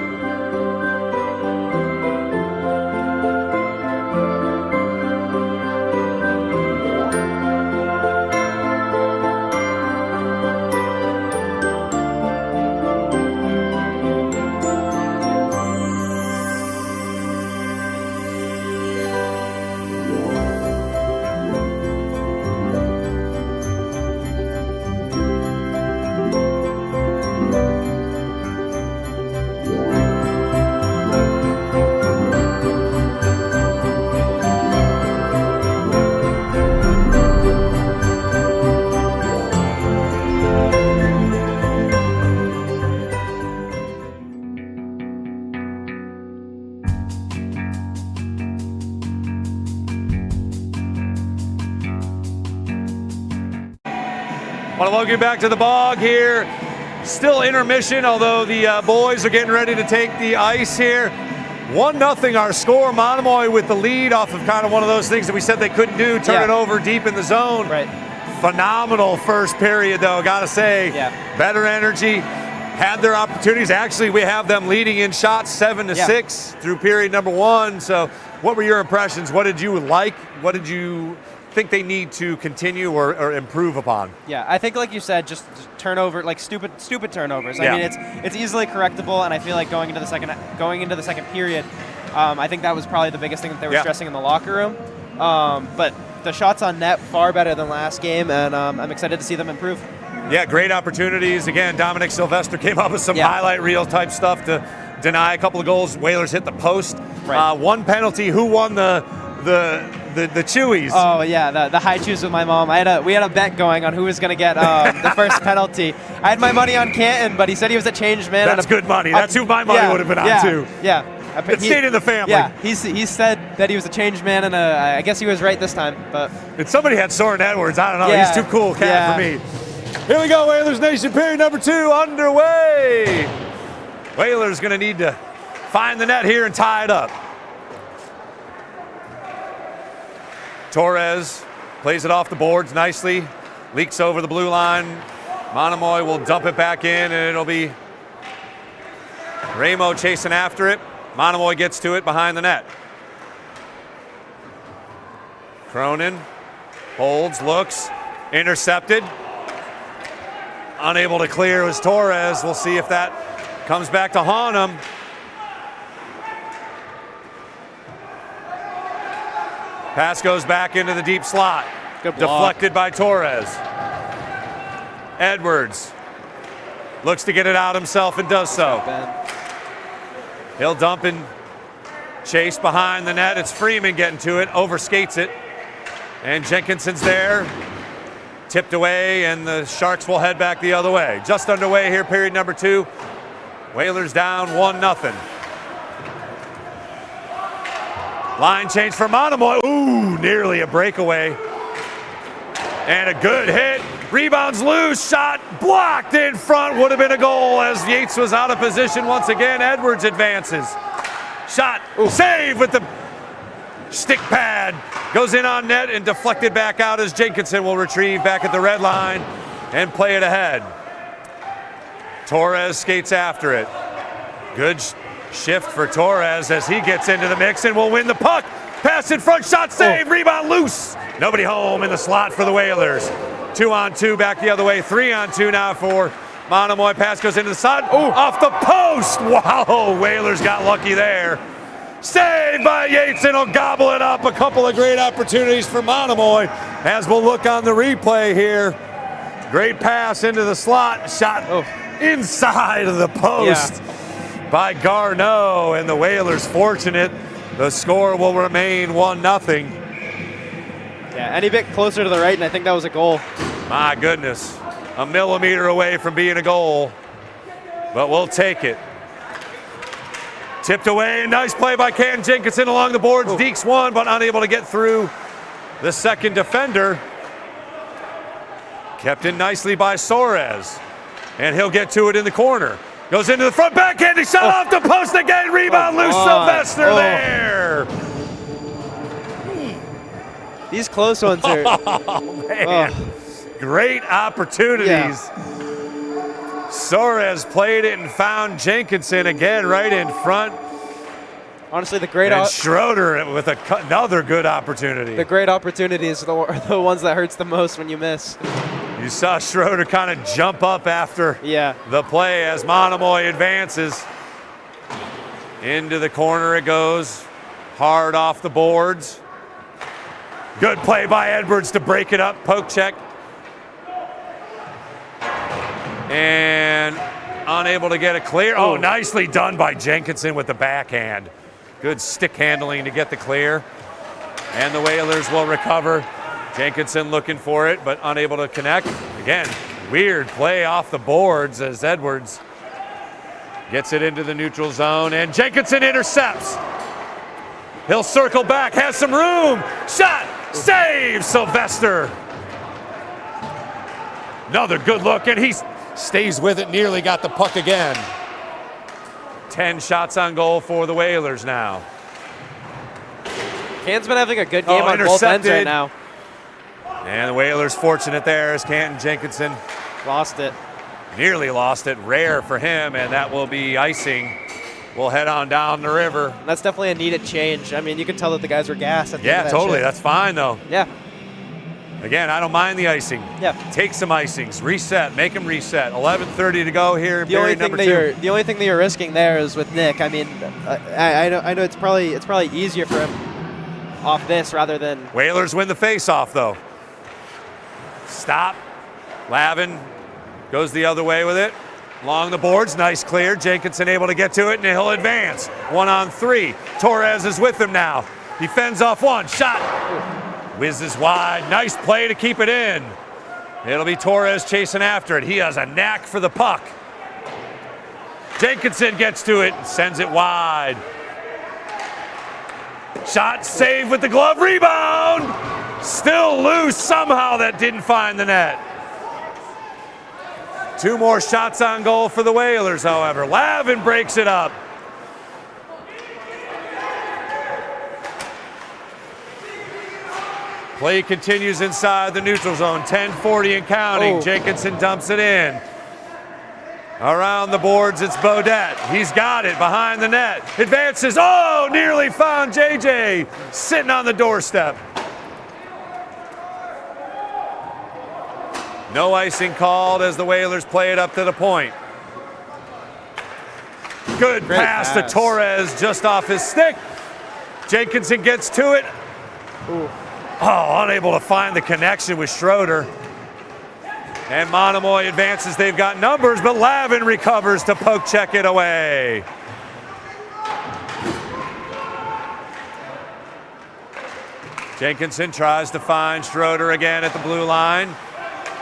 S1: Want to welcome you back to the bog here. Still intermission, although the boys are getting ready to take the ice here. 1-0 our score. Monomoy with the lead off of kind of one of those things that we said they couldn't do, turn it over deep in the zone.
S4: Right.
S1: Phenomenal first period, though, gotta say.
S4: Yeah.
S1: Better energy, had their opportunities. Actually, we have them leading in shots 7-6 through period number 1. So what were your impressions? What did you like? What did you think they need to continue or improve upon?
S4: Yeah, I think, like you said, just turnover, like stupid turnovers.
S1: Yeah.
S4: I mean, it's easily correctable, and I feel like going into the second period, I think that was probably the biggest thing that they were stressing in the locker room. But the shots on net far better than last game, and I'm excited to see them improve.
S1: Yeah, great opportunities. Again, Dominic Sylvester came up with some highlight reel type stuff to deny a couple of goals. Whalers hit the post.
S4: Right.
S1: One penalty. Who won the the chewies.
S4: Oh yeah, the high chews with my mom. We had a bet going on who was going to get the first penalty. I had my money on Canton, but he said he was a changed man.
S1: That's good money. That's who my money would have been on too.
S4: Yeah.
S1: It stayed in the family.
S4: Yeah, he said that he was a changed man, and I guess he was right this time. But
S1: if somebody had Soren Edwards, I don't know. He's too cool cat for me. Here we go, Whalers Nation, period number 2 underway. Whalers going to need to find the net here and tie it up. Torres plays it off the boards nicely, leaks over the blue line. Monomoy will dump it back in, and it'll be Ramo chasing after it. Monomoy gets to it behind the net. Cronin holds, looks, intercepted. Unable to clear was Torres. We'll see if that comes back to haunt him. Pass goes back into the deep slot.
S4: Good block.
S1: Deflected by Torres. Edwards looks to get it out himself and does so. He'll dump and chase behind the net. It's Freeman getting to it, overskates it. And Jenkinson's there. Tipped away, and the Sharks will head back the other way. Just underway here, period number 2. Whalers down 1-0. Line change for Monomoy. Ooh, nearly a breakaway. And a good hit. Rebounds loose, shot blocked in front. Would have been a goal as Yates was out of position once again. Edwards advances. Shot, save with the stick pad. Goes in on net and deflected back out as Jenkinson will retrieve back at the red line and play it ahead. Torres skates after it. Good shift for Torres as he gets into the mix and will win the puck. Pass in front, shot save, rebound loose. Nobody home in the slot for the Whalers. 2-on-2 back the other way, 3-on-2 now for Monomoy. Pass goes into the side, off the post. Wow, Whalers got lucky there. Saved by Yates, and he'll gobble it up. A couple of great opportunities for Monomoy as we'll look on the replay here. Great pass into the slot, shot inside of the post by Garneau, and the Whalers fortunate. The score will remain 1-0.
S4: Yeah, any bit closer to the right, and I think that was a goal.
S1: My goodness, a millimeter away from being a goal, but we'll take it. Tipped away, nice play by Canton Jenkinson along the boards. Deeks won, but unable to get through the second defender. Kept in nicely by Soares, and he'll get to it in the corner. Goes into the front, backhanded shot off the post again. Rebound loose, Sylvester there.
S4: These close ones are.
S1: Oh, man. Great opportunities. Soares played it and found Jenkinson again right in front.
S4: Honestly, the great
S1: and Schroeder with another good opportunity.
S4: The great opportunities are the ones that hurts the most when you miss.
S1: You saw Schroeder kind of jump up after the play as Monomoy advances. Into the corner it goes, hard off the boards. Good play by Edwards to break it up, poke check. And unable to get it clear. Oh, nicely done by Jenkinson with the backhand. Good stick handling to get the clear. And the Whalers will recover. Jenkinson looking for it, but unable to connect. Again, weird play off the boards as Edwards gets it into the neutral zone, and Jenkinson intercepts. He'll circle back, has some room. Shot, save, Sylvester. Another good look, and he stays with it, nearly got the puck again. 10 shots on goal for the Whalers now.
S4: Canton's been having a good game on both ends right now.
S1: And the Whalers fortunate there as Canton Jenkinson
S4: lost it.
S1: Nearly lost it. Rare for him, and that will be icing. We'll head on down the river.
S4: That's definitely a needed change. I mean, you can tell that the guys were gassed at the end of that
S1: totally.
S4: shift.
S1: That's fine, though.
S4: Yeah.
S1: Again, I don't mind the icing.
S4: Yeah.
S1: Take some icings. Reset. Make them reset. 11:30 to go here in period number 2.
S4: The only thing that you're risking there is with Nick. I mean, I know it's probably easier for him off this rather than.
S1: Whalers win the face-off, though. Stop. Lavin goes the other way with it. Along the boards, nice clear. Jenkinson able to get to it, and he'll advance. 1-on-3. Torres is with him now. He fends off one. Shot. Whizzes wide. Nice play to keep it in. It'll be Torres chasing after it. He has a knack for the puck. Jenkinson gets to it and sends it wide. Shot, save with the glove, rebound! Still loose, somehow that didn't find the net. 2 more shots on goal for the Whalers, however. Lavin breaks it up. Play continues inside the neutral zone, 10:40 and counting. Jenkinson dumps it in. Around the boards, it's Beaudet. He's got it behind the net. Advances, nearly found JJ sitting on the doorstep. No icing called as the Whalers play it up to the point. Good pass to Torres just off his stick. Jenkinson gets to it. Unable to find the connection with Schroeder. And Monomoy advances. They've got numbers, but Lavin recovers to poke check it away. Jenkinson tries to find Schroeder again at the blue line.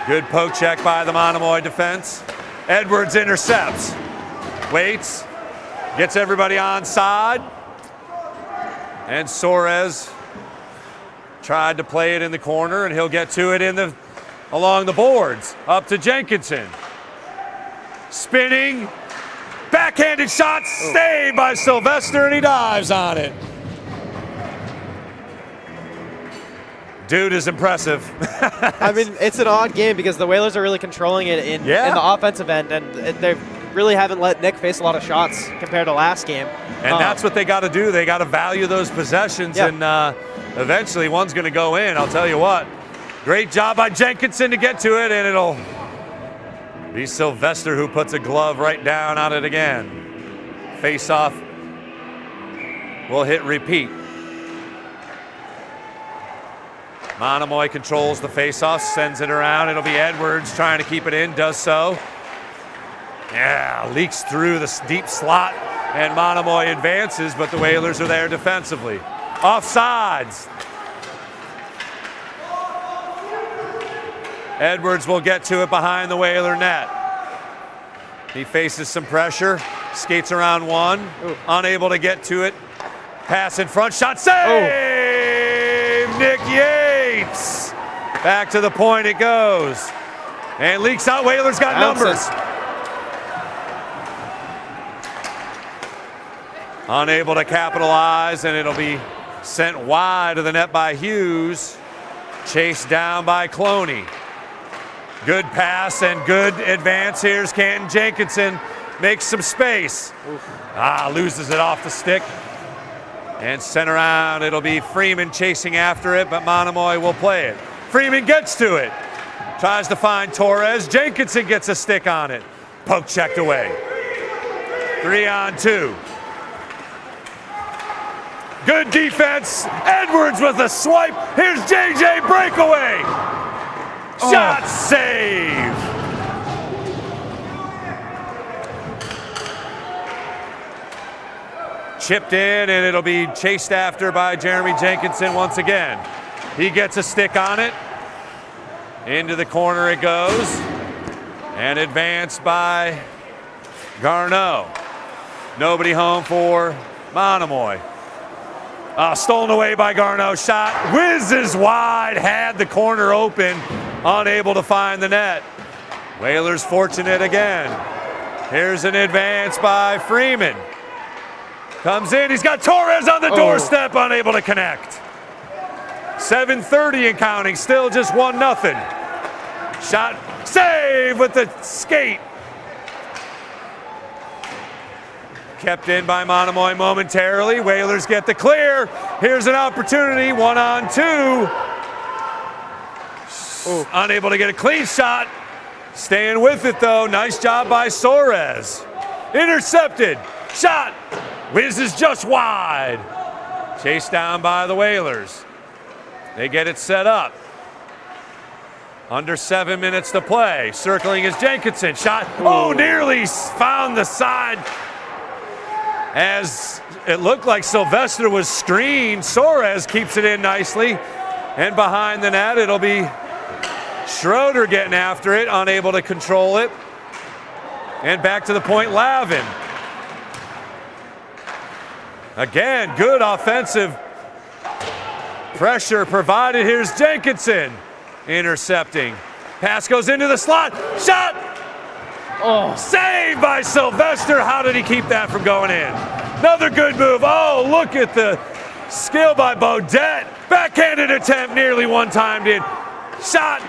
S1: Good poke check by the Monomoy defense. Edwards intercepts. Waits. Gets everybody on side. And Soares tried to play it in the corner, and he'll get to it along the boards. Up to Jenkinson. Spinning. Backhanded shot. Saved by Sylvester, and he dives on it. Dude is impressive.
S4: I mean, it's an odd game because the Whalers are really controlling it in the offensive end, and they really haven't let Nick face a lot of shots compared to last game.
S1: And that's what they got to do. They got to value those possessions, and eventually one's going to go in. I'll tell you what. Great job by Jenkinson to get to it, and it'll be Sylvester who puts a glove right down on it again. Face off will hit repeat. Monomoy controls the faceoff, sends it around. It'll be Edwards trying to keep it in, does so. Yeah, leaks through the deep slot, and Monomoy advances, but the Whalers are there defensively. Offsides. Edwards will get to it behind the Whaler net. He faces some pressure, skates around one, unable to get to it. Pass in front, shot save! Nick Yates! Back to the point it goes. And leaks out, Whalers got numbers. Unable to capitalize, and it'll be sent wide of the net by Hughes. Chased down by Cloney. Good pass and good advance. Here's Canton Jenkinson. Makes some space. Loses it off the stick. And sent around. It'll be Freeman chasing after it, but Monomoy will play it. Freeman gets to it. Tries to find Torres. Jenkinson gets a stick on it. Poke checked away. 3-on-2. Good defense. Edwards with a swipe. Here's JJ breakaway. Shot save. Chipped in, and it'll be chased after by Jeremy Jenkinson once again. He gets a stick on it. Into the corner it goes. And advanced by Garneau. Nobody home for Monomoy. Stolen away by Garneau. Shot whizzes wide. Had the corner open. Unable to find the net. Whalers fortunate again. Here's an advance by Freeman. Comes in. He's got Torres on the doorstep. Unable to connect. 7:30 and counting. Still just 1-0. Shot. Save with the skate. Kept in by Monomoy momentarily. Whalers get the clear. Here's an opportunity. 1-on-2. Unable to get a clean shot. Staying with it though. Nice job by Soares. Intercepted. Shot. Whizzes just wide. Chased down by the Whalers. They get it set up. Under 7 minutes to play. Circling is Jenkinson. Shot. Nearly found the side. As it looked like Sylvester was screened, Soares keeps it in nicely. And behind the net, it'll be Schroeder getting after it, unable to control it. And back to the point, Lavin. Again, good offensive pressure provided. Here's Jenkinson intercepting. Pass goes into the slot. Shot! Oh, saved by Sylvester. How did he keep that from going in? Another good move. Oh, look at the skill by Beaudet. Backhanded attempt, nearly one-timed in. Shot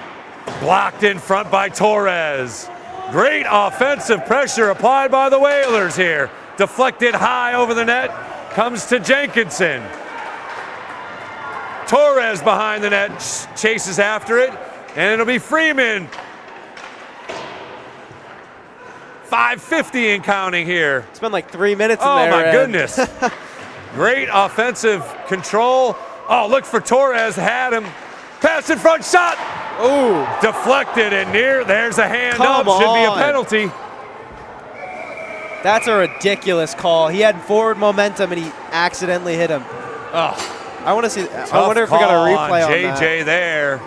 S1: blocked in front by Torres. Great offensive pressure applied by the Whalers here. Deflected high over the net. Comes to Jenkinson. Torres behind the net chases after it. And it'll be Freeman. 5:50 and counting here.
S4: It's been like 3 minutes in there.
S1: Oh, my goodness. Great offensive control. Oh, look for Torres. Had him. Pass in front. Shot.
S4: Ooh.
S1: Deflected and near. There's a hand
S4: Come
S1: up. Should be a
S4: on.
S1: penalty.
S4: That's a ridiculous call. He had forward momentum and he accidentally hit him.
S1: Oh.
S4: I want to see. I wonder if we got a replay on that.
S1: JJ there.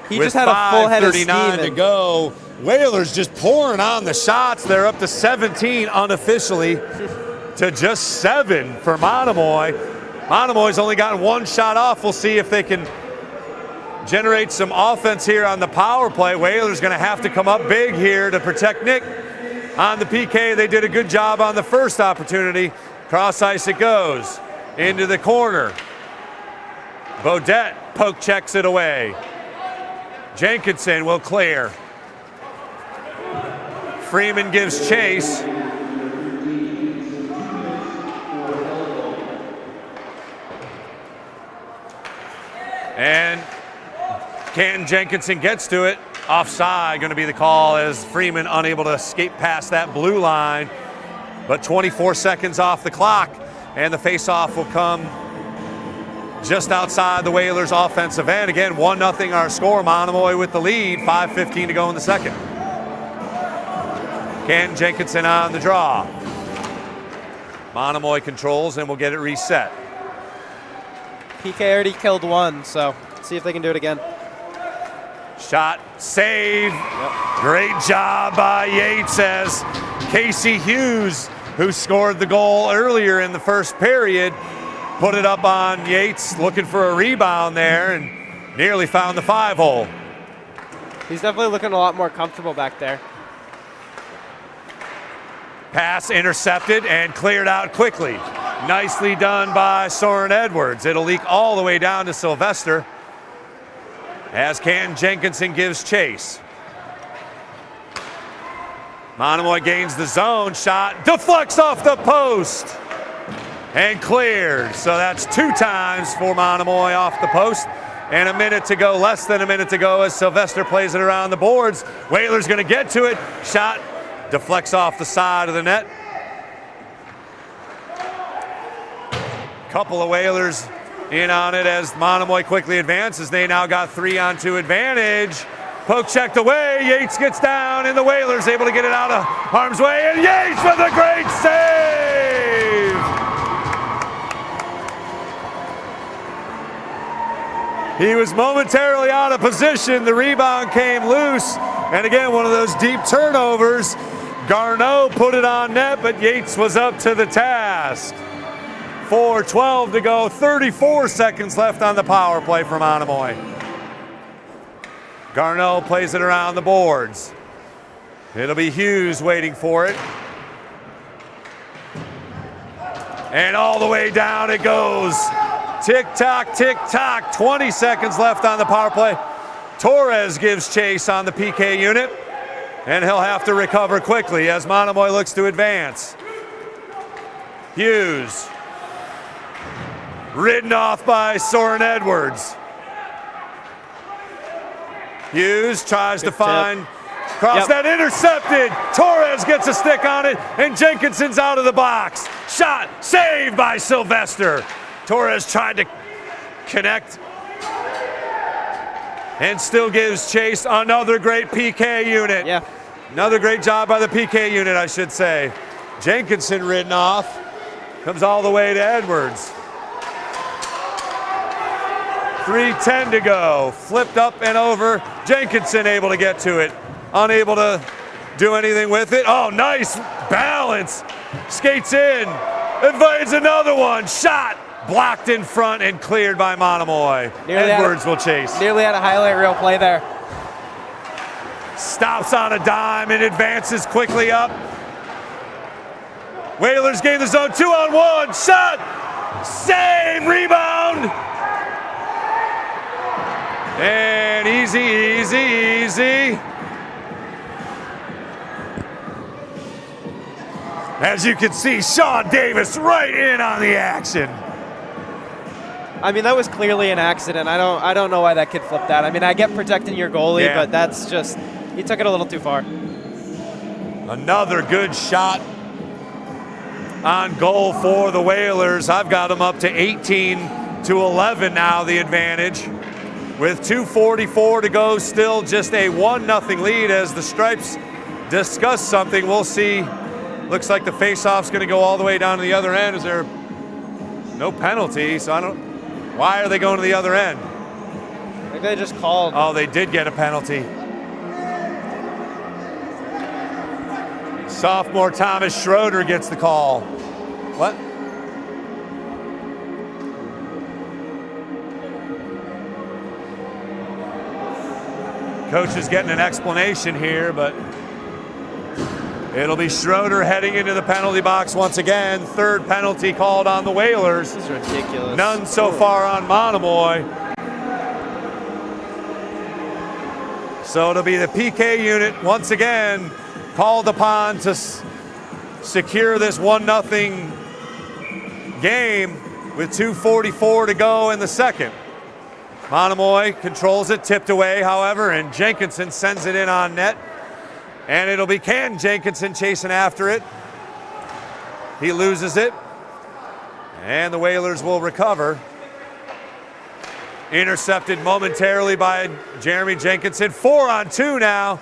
S4: He just had a full head of steam.
S1: 5:39 to go. Whalers just pouring on the shots. They're up to 17 unofficially to just 7 for Monomoy. Monomoy's only gotten one shot off. We'll see if they can generate some offense here on the power play. Whalers going to have to come up big here to protect Nick. On the PK, they did a good job on the first opportunity. Cross ice it goes. Into the corner. Beaudet poke checks it away. Jenkinson will clear. Freeman gives chase. And Canton Jenkinson gets to it. Offside going to be the call as Freeman unable to escape past that blue line. But 24 seconds off the clock, and the faceoff will come just outside the Whalers' offensive end. Again, 1-0 our score. Monomoy with the lead. 5:15 to go in the second. Canton Jenkinson on the draw. Monomoy controls and will get it reset.
S4: PK already killed one, so let's see if they can do it again.
S1: Shot, save. Yep. Great job by Yates as Casey Hughes, who scored the goal earlier in the first period, put it up on Yates, looking for a rebound there and nearly found the 5-hole.
S4: He's definitely looking a lot more comfortable back there.
S1: Pass intercepted and cleared out quickly. Nicely done by Soren Edwards. It'll leak all the way down to Sylvester as Canton Jenkinson gives chase. Monomoy gains the zone. Shot deflects off the post and cleared. So that's 2 times for Monomoy off the post. And a minute to go, less than a minute to go as Sylvester plays it around the boards. Whalers going to get to it. Shot deflects off the side of the net. Couple of Whalers in on it as Monomoy quickly advances. They now got 3-on-2 advantage. Poke checked away. Yates gets down, and the Whalers able to get it out of harm's way. And Yates with a great save! He was momentarily out of position. The rebound came loose. And again, one of those deep turnovers. Garneau put it on net, but Yates was up to the task. 4:12 to go, 34 seconds left on the power play for Monomoy. Garneau plays it around the boards. It'll be Hughes waiting for it. And all the way down it goes. Tick-tock, tick-tock, 20 seconds left on the power play. Torres gives chase on the PK unit, and he'll have to recover quickly as Monomoy looks to advance. Hughes. Ridden off by Soren Edwards. Hughes tries to find cross net, intercepted. Torres gets a stick on it, and Jenkinson's out of the box. Shot, saved by Sylvester. Torres tried to connect and still gives chase. Another great PK unit.
S4: Yeah.
S1: Another great job by the PK unit, I should say. Jenkinson ridden off. Comes all the way to Edwards. 3:10 to go. Flipped up and over. Jenkinson able to get to it. Unable to do anything with it. Oh, nice balance. Skates in. Invades another one. Shot. Blocked in front and cleared by Monomoy. Edwards will chase.
S4: Nearly had a highlight reel play there.
S1: Stops on a dime and advances quickly up. Whalers gain the zone, 2-on-1. Shot. Save. Rebound. And easy, easy, easy. As you can see, Sean Davis right in on the action.
S4: I mean, that was clearly an accident. I don't know why that kid flipped that. I mean, I get protecting your goalie, but that's just, he took it a little too far.
S1: Another good shot on goal for the Whalers. I've got them up to 18-11 now, the advantage. With 2:44 to go, still just a 1-0 lead as the Stripes discuss something. We'll see. Looks like the face-off's going to go all the way down to the other end. Is there no penalty? So I don't. Why are they going to the other end?
S4: I think they just called.
S1: Oh, they did get a penalty. Sophomore Thomas Schroeder gets the call. What? Coach is getting an explanation here, but it'll be Schroeder heading into the penalty box once again. Third penalty called on the Whalers.
S4: This is ridiculous.
S1: None so far on Monomoy. So it'll be the PK unit once again called upon to secure this 1-0 game with 2:44 to go in the second. Monomoy controls it, tipped away, however, and Jenkinson sends it in on net. And it'll be Ken Jenkinson chasing after it. He loses it. And the Whalers will recover. Intercepted momentarily by Jeremy Jenkinson. 4-on-2 now.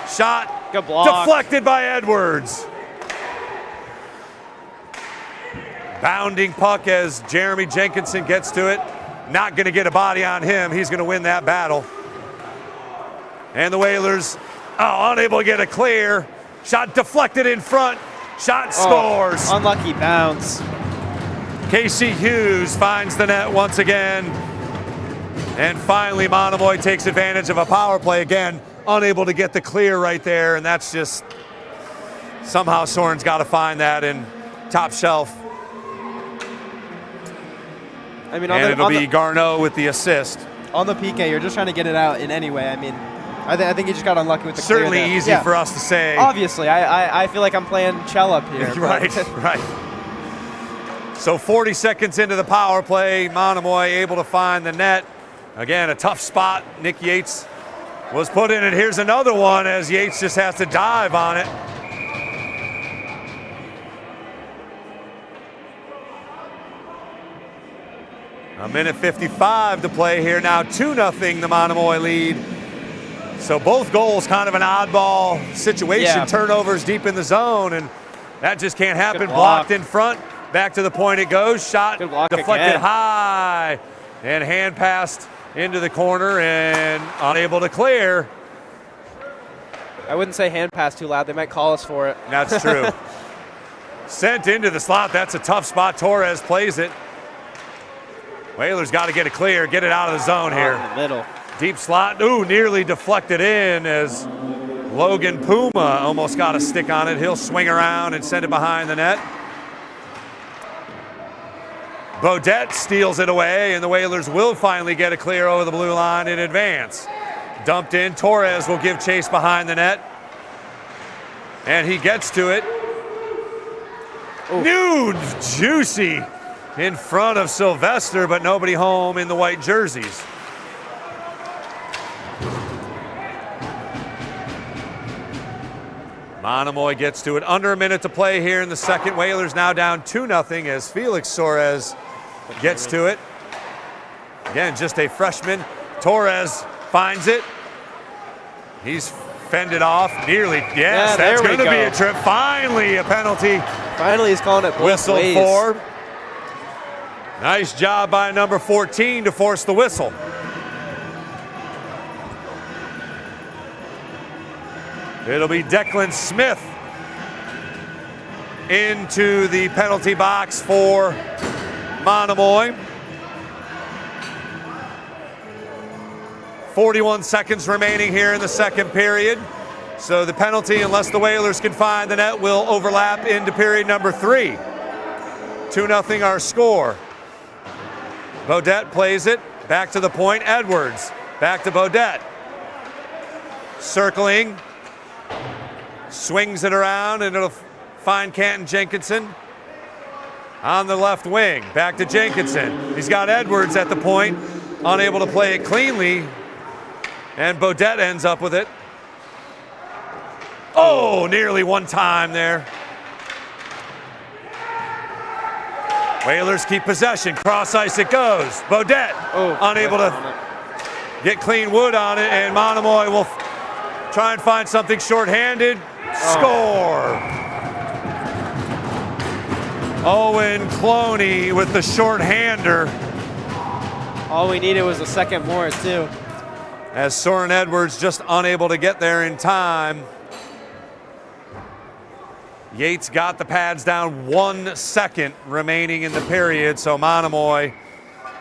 S1: Shot
S4: good block.
S1: Deflected by Edwards. Bounding puck as Jeremy Jenkinson gets to it. Not going to get a body on him. He's going to win that battle. And the Whalers unable to get a clear. Shot deflected in front. Shot scores.
S4: Unlucky bounce.
S1: Casey Hughes finds the net once again. And finally, Monomoy takes advantage of a power play again. Unable to get the clear right there. And that's just, somehow Soren's got to find that in top shelf.
S4: I mean,
S1: and it'll be Garneau with the assist.
S4: On the PK, you're just trying to get it out in any way. I mean, I think he just got unlucky with the clear
S1: certainly
S4: there.
S1: Easy for us to say.
S4: Obviously, I feel like I'm playing Chell up here.
S1: Right, right. So 40 seconds into the power play, Monomoy able to find the net. Again, a tough spot. Nick Yates was put in it. Here's another one as Yates just has to dive on it. A minute 55 to play here. Now 2-0 the Monomoy lead. So both goals kind of an oddball situation.
S4: Yeah.
S1: Turnovers deep in the zone, and that just can't happen.
S4: Block.
S1: Blocked in front. Back to the point it goes. Shot deflected
S4: again.
S1: high. And hand passed into the corner and unable to clear.
S4: I wouldn't say hand pass too loud. They might call us for it.
S1: That's true. Sent into the slot. That's a tough spot. Torres plays it. Whalers got to get it clear, get it out of the zone here.
S4: In the middle.
S1: Deep slot. Ooh, nearly deflected in as Logan Puma almost got a stick on it. He'll swing around and send it behind the net. Beaudet steals it away, and the Whalers will finally get it clear over the blue line in advance. Dumped in. Torres will give chase behind the net. And he gets to it. Nude, juicy. In front of Sylvester, but nobody home in the white jerseys. Monomoy gets to it. Under a minute to play here in the second. Whalers now down 2-0 as Felix Torres gets to it. Again, just a freshman. Torres finds it. He's fended off, nearly. Yes, that's going to be a trip. Finally, a penalty.
S4: Finally, he's calling it both
S1: whistled
S4: ways.
S1: for. Nice job by number 14 to force the whistle. It'll be Declan Smith into the penalty box for Monomoy. 41 seconds remaining here in the second period. So the penalty, unless the Whalers can find the net, will overlap into period number 3. 2-0 our score. Beaudet plays it, back to the point, Edwards, back to Beaudet. Circling, swings it around, and it'll find Canton Jenkinson on the left wing. Back to Jenkinson. He's got Edwards at the point, unable to play it cleanly, and Beaudet ends up with it. Oh, nearly one time there. Whalers keep possession. Cross ice it goes. Beaudet unable to get clean wood on it, and Monomoy will try and find something shorthanded. Score! Owen Cloney with the shorthander.
S4: All we needed was a second more, too.
S1: As Soren Edwards just unable to get there in time. Yates got the pads down, 1 second remaining in the period, so Monomoy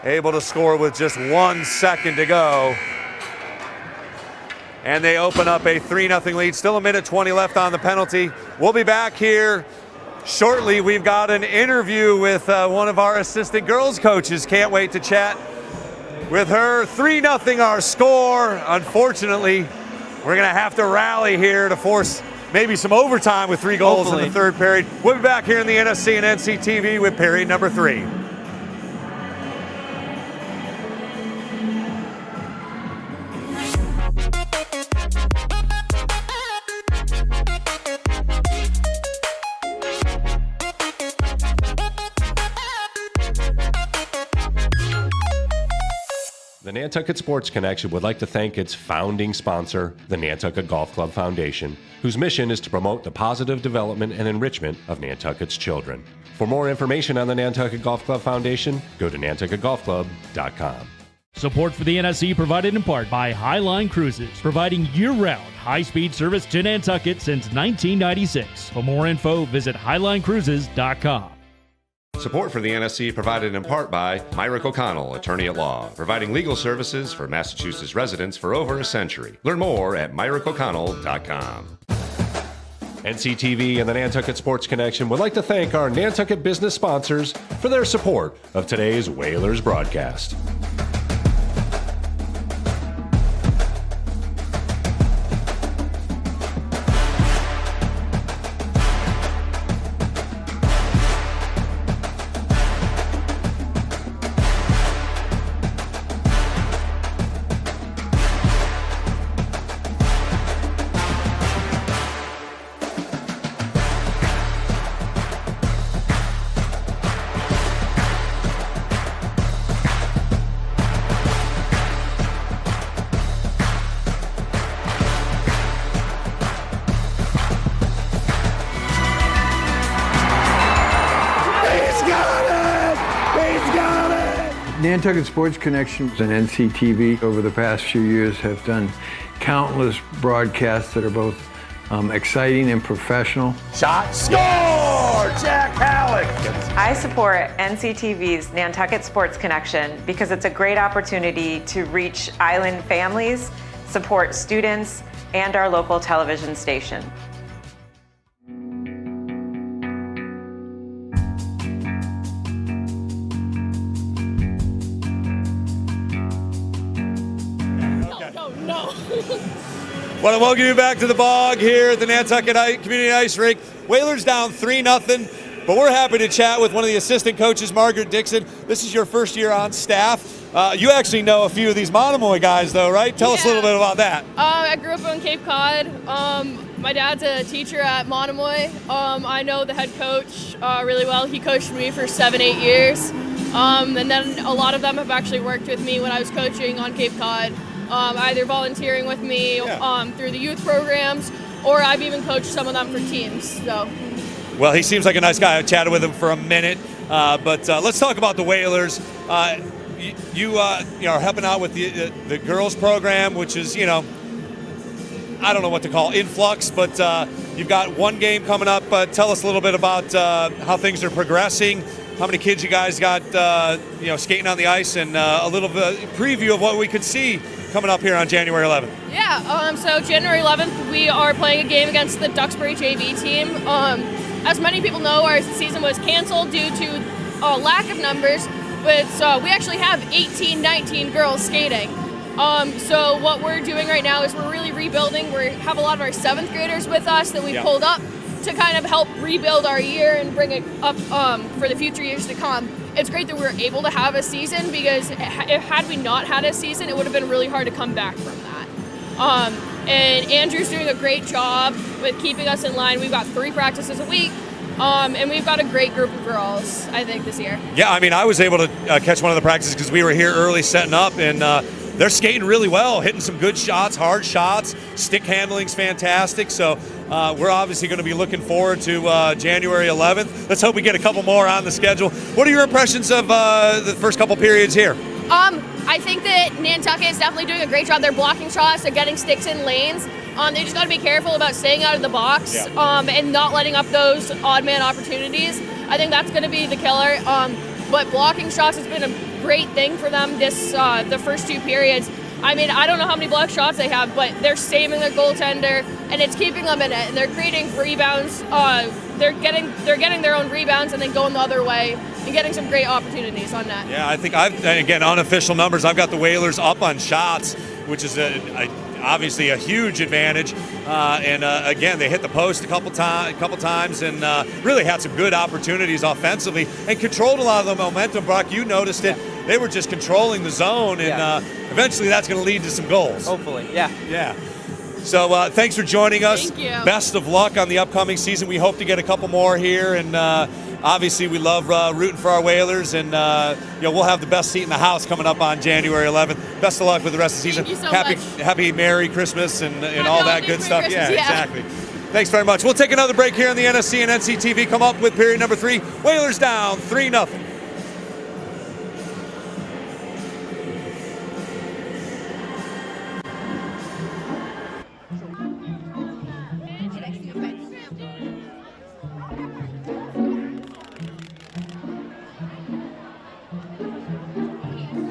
S1: able to score with just 1 second to go. And they open up a 3-0 lead. Still a minute 20 left on the penalty. We'll be back here shortly. We've got an interview with one of our assistant girls coaches. Can't wait to chat with her. 3-0 our score. Unfortunately, we're going to have to rally here to force maybe some overtime with 3 goals in the third period. We'll be back here in the NSC and NCTV with period number 3.
S6: The Nantucket Sports Connection would like to thank its founding sponsor, the Nantucket Golf Club Foundation, whose mission is to promote the positive development and enrichment of Nantucket's children. For more information on the Nantucket Golf Club Foundation, go to nantucketgolfclub.com.
S7: Support for the NSC provided in part by Highline Cruises, providing year-round high-speed service to Nantucket since 1996. For more info, visit highlinecruises.com.
S6: Support for the NSC provided in part by Myrick O'Connell, attorney at law, providing legal services for Massachusetts residents for over a century. Learn more at myrickoconnell.com. NCTV and the Nantucket Sports Connection would like to thank our Nantucket business sponsors for their support of today's Whalers broadcast.
S8: Nantucket Sports Connection and NCTV over the past few years have done countless broadcasts that are both exciting and professional.
S1: Shot, score! Jack Halleck!
S10: I support NCTV's Nantucket Sports Connection because it's a great opportunity to reach island families, support students, and our local television station.
S1: Want to welcome you back to the Bog here at the Nantucket Community Ice Rink. Whalers down 3-0, but we're happy to chat with one of the assistant coaches, Margaret Dixon. This is your first year on staff. You actually know a few of these Monomoy guys, though, right? Tell us a little bit about that.
S12: I grew up on Cape Cod. My dad's a teacher at Monomoy. I know the head coach really well. He coached me for 7-8 years. And then a lot of them have actually worked with me when I was coaching on Cape Cod. either volunteering with me through the youth programs, or I've even coached some of them for teams. So.
S1: Well, he seems like a nice guy. I chatted with him for a minute, but let's talk about the Whalers. You are helping out with the girls program, which is, I don't know what to call influx, but you've got one game coming up. Tell us a little bit about how things are progressing, how many kids you guys got skating on the ice, and a little preview of what we could see coming up here on January 11th.
S12: Yeah, so January 11th, we are playing a game against the Duxbury JV team. As many people know, our season was canceled due to a lack of numbers, but we actually have 18, 19 girls skating. So what we're doing right now is we're really rebuilding. We have a lot of our 7th graders with us that we pulled up to kind of help rebuild our year and bring it up for the future years to come. It's great that we were able to have a season, because had we not had a season, it would have been really hard to come back from that. And Andrew's doing a great job with keeping us in line. We've got 3 practices a week, and we've got a great group of girls, I think, this year.
S1: Yeah, I mean, I was able to catch one of the practices because we were here early setting up, and they're skating really well, hitting some good shots, hard shots. Stick handling's fantastic. So we're obviously going to be looking forward to January 11th. Let's hope we get a couple more on the schedule. What are your impressions of the first couple periods here?
S12: I think that Nantucket is definitely doing a great job. They're blocking shots, they're getting sticks in lanes. They just got to be careful about staying out of the box and not letting up those odd man opportunities. I think that's going to be the killer. But blocking shots has been a great thing for them the first 2 periods. I mean, I don't know how many block shots they have, but they're saving their goaltender, and it's keeping them in it. And they're creating rebounds. They're getting their own rebounds and then going the other way and getting some great opportunities on net.
S1: Yeah, I think again, unofficial numbers, I've got the Whalers up on shots, which is obviously a huge advantage. Again, they hit the post a couple times and really had some good opportunities offensively and controlled a lot of the momentum. Brock, you noticed it. They were just controlling the zone, and eventually that's going to lead to some goals.
S4: Hopefully, yeah.
S1: Yeah. So thanks for joining us.
S12: Thank you.
S1: Best of luck on the upcoming season. We hope to get a couple more here, and obviously we love rooting for our Whalers, and we'll have the best seat in the house coming up on January 11th. Best of luck with the rest of the season.
S12: Thank you so
S1: much. Happy Merry Christmas and all that good stuff.
S12: Christmas, yeah,
S1: exactly. Thanks very much. We'll take another break here on the NSC and NCTV. Come up with period number 3. Whalers down 3-0.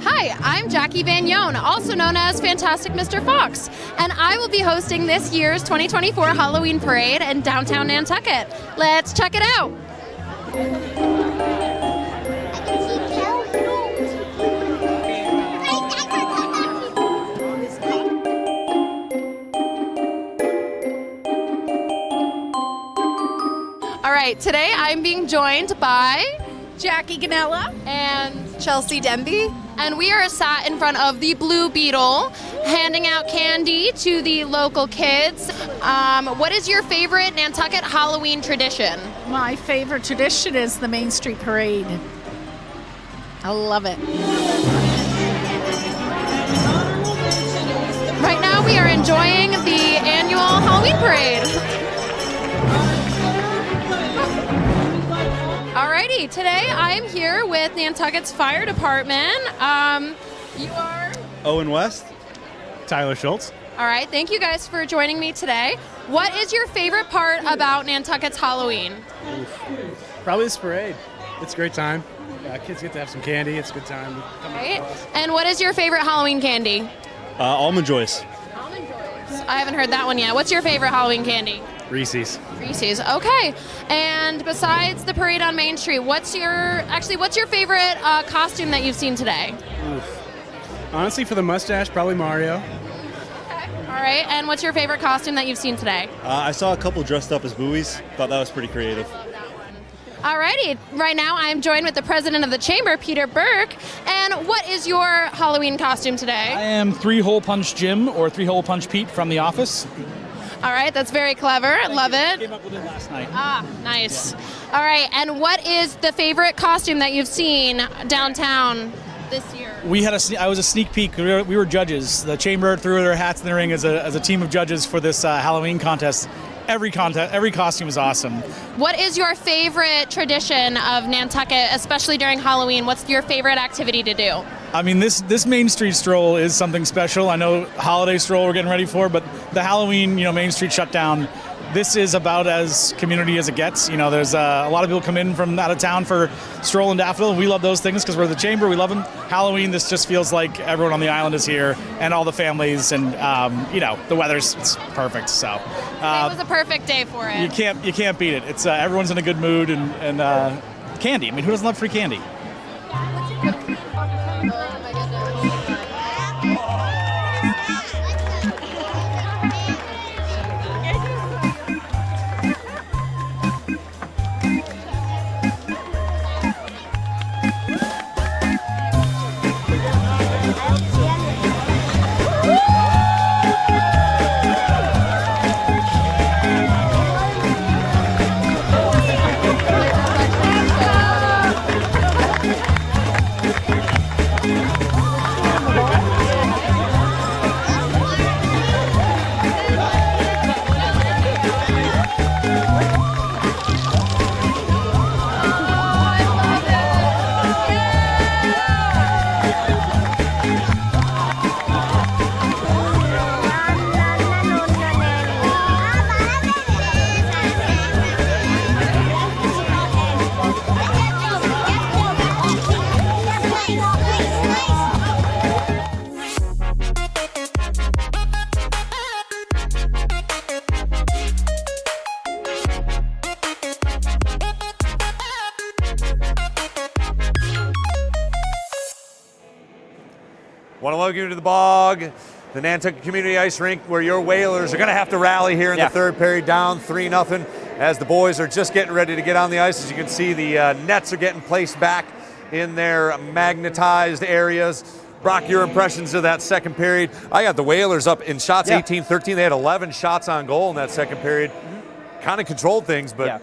S14: Hi, I'm Jackie Van Yon, also known as Fantastic Mr. Fox, and I will be hosting this year's 2024 Halloween Parade in downtown Nantucket. Let's check it out. All right, today I'm being joined by Jackie Ganella and Chelsea Denby. And we are sat in front of the Blue Beetle, handing out candy to the local kids. What is your favorite Nantucket Halloween tradition?
S15: My favorite tradition is the Main Street Parade. I love it.
S14: Right now we are enjoying the annual Halloween Parade. Alrighty, today I am here with Nantucket's Fire Department. You are?
S16: Owen West. Tyler Schultz.
S14: All right, thank you guys for joining me today. What is your favorite part about Nantucket's Halloween?
S16: Probably this parade. It's a great time. Kids get to have some candy. It's a good time.
S14: Right. And what is your favorite Halloween candy?
S16: Almond Joys.
S14: Almond Joys. I haven't heard that one yet. What's your favorite Halloween candy?
S16: Reese's.
S14: Reese's. Okay. And besides the parade on Main Street, what's your favorite costume that you've seen today?
S16: Oof. Honestly, for the mustache, probably Mario.
S14: Okay. All right. And what's your favorite costume that you've seen today?
S16: I saw a couple dressed up as buoys. Thought that was pretty creative.
S14: Alrighty, right now I'm joined with the president of the chamber, Peter Burke. And what is your Halloween costume today?
S18: I am 3-Hole Punch Jim, or 3-Hole Punch Pete from The Office.
S14: All right, that's very clever. Love it.
S18: Came up with it last night.
S14: Ah, nice. Yeah. All right, and what is the favorite costume that you've seen downtown this year?
S18: I was a sneak peek. We were judges. The chamber threw their hats in the ring as a team of judges for this Halloween contest. Every costume is awesome.
S14: What is your favorite tradition of Nantucket, especially during Halloween? What's your favorite activity to do?
S18: I mean, this Main Street stroll is something special. I know holiday stroll we're getting ready for, but the Halloween, Main Street shutdown, this is about as community as it gets. There's a lot of people come in from out of town for stroll and daffodil. We love those things because we're the chamber. We love them. Halloween, this just feels like everyone on the island is here and all the families, and the weather's it's perfect. So
S14: it was a perfect day for it.
S18: You can't beat it. It's everyone's in a good mood and candy. I mean, who doesn't love free candy?
S1: Want to welcome you to the Bog, the Nantucket Community Ice Rink, where your Whalers are going to have to rally here in the third period, down 3-0, as the boys are just getting ready to get on the ice. As you can see, the nets are getting placed back in their magnetized areas. Brock, your impressions of that second period? I got the Whalers up in shots 18-13. They had 11 shots on goal in that second period. Kind of controlled things, but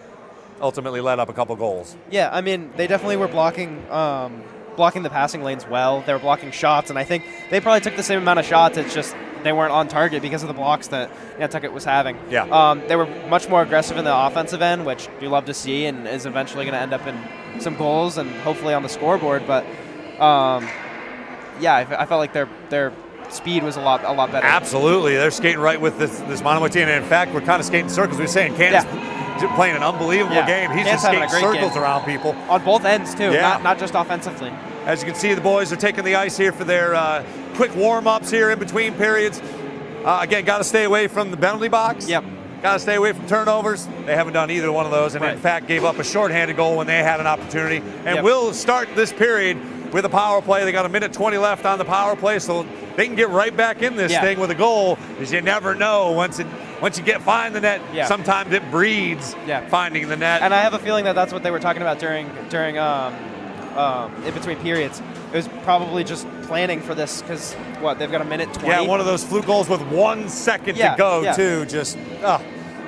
S1: ultimately led up a couple goals.
S4: Yeah, I mean, they definitely were blocking the passing lanes well. They were blocking shots, and I think they probably took the same amount of shots. It's just they weren't on target because of the blocks that Nantucket was having.
S1: Yeah.
S4: They were much more aggressive in the offensive end, which you love to see, and is eventually going to end up in some goals and hopefully on the scoreboard. But I felt like their speed was a lot better.
S1: Absolutely, they're skating right with this Monomoy team, and in fact, we're kind of skating circles. We were saying Candace playing an unbelievable game. He's just skating circles around people
S4: on both ends too, not just offensively.
S1: As you can see, the boys are taking the ice here for their quick warm-ups here in between periods. Again, got to stay away from the penalty box.
S4: Yep.
S1: Got to stay away from turnovers. They haven't done either one of those, and in fact gave up a shorthanded goal when they had an opportunity. And we'll start this period with a power play. They got 1:20 left on the power play, so they can get right back in this thing with a goal, because you never know once you find the net. Sometimes it breeds finding the net.
S4: And I have a feeling that that's what they were talking about during in between periods. It was probably just planning for this, because they've got 1:20.
S1: Yeah, one of those fluke goals with 1 second to go too. Just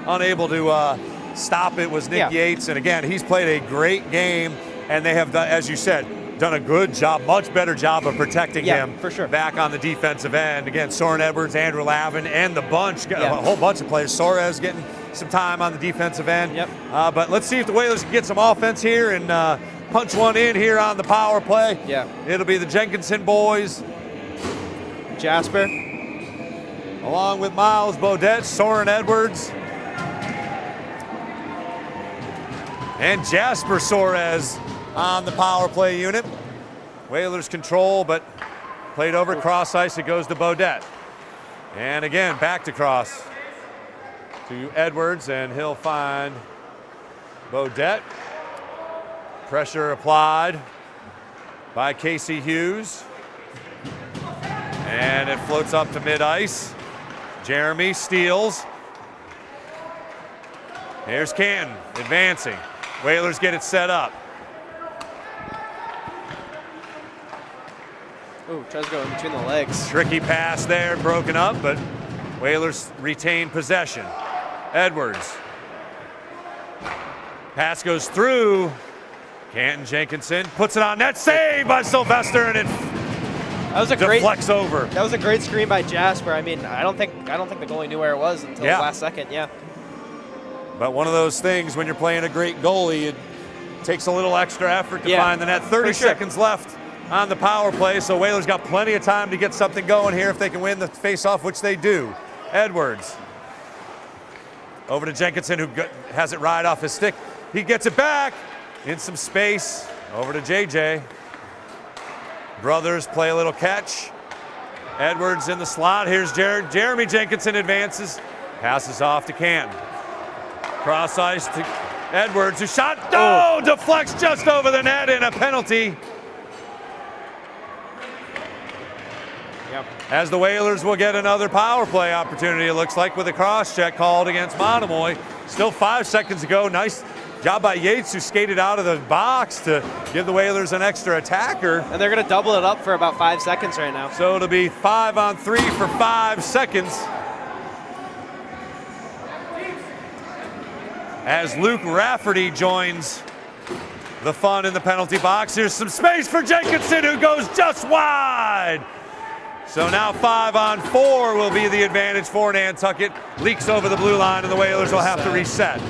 S1: unable to stop it was Nick Yates. And again, he's played a great game, and they have done, as you said, done a good job, much better job of protecting him
S4: for sure.
S1: Back on the defensive end. Again, Soren Edwards, Andrew Lavin, and the bunch, a whole bunch of players. Soares getting some time on the defensive end. But let's see if the Whalers can get some offense here and punch one in here on the power play. It'll be the Jenkinson boys.
S4: Jasper.
S1: Along with Miles Beaudet, Soren Edwards, and Jasper Soares on the power play unit. Whalers control, but played over cross ice. It goes to Beaudet. And again, back to cross to Edwards, and he'll find Beaudet. Pressure applied by Casey Hughes. And it floats up to mid-ice. Jeremy steals. Here's Canton advancing. Whalers get it set up.
S4: Ooh, tries to go in between the legs.
S1: Tricky pass there, broken up, but Whalers retain possession. Edwards. Pass goes through. Canton Jenkinson puts it on net. Save by Sylvester, and it
S4: That was a
S1: deflects over.
S4: That was a great screen by Jasper. I mean, I don't think the goalie knew where it was until the last second. Yeah.
S1: But one of those things when you're playing a great goalie, it takes a little extra effort to find the net. 30 seconds left on the power play, so Whalers got plenty of time to get something going here if they can win the face-off, which they do. Edwards over to Jenkinson, who has it right off his stick. He gets it back in some space. Over to JJ. Brothers play a little catch. Edwards in the slot. Here's Jeremy Jenkinson advances. Passes off to Canton. Cross ice to Edwards, who shot. Deflects just over the net and a penalty.
S4: Yep.
S1: As the Whalers will get another power play opportunity, it looks like, with a cross check called against Monomoy. Still 5 seconds to go. Nice job by Yates, who skated out of the box to give the Whalers an extra attacker.
S4: And they're going to double it up for about 5 seconds right now.
S1: So it'll be 5-on-3 for 5 seconds. As Luke Rafferty joins the fun in the penalty box. Here's some space for Jenkinson, who goes just wide. So now 5-on-4 will be the advantage for Nantucket. Leaks over the blue line, and the Whalers will have to reset.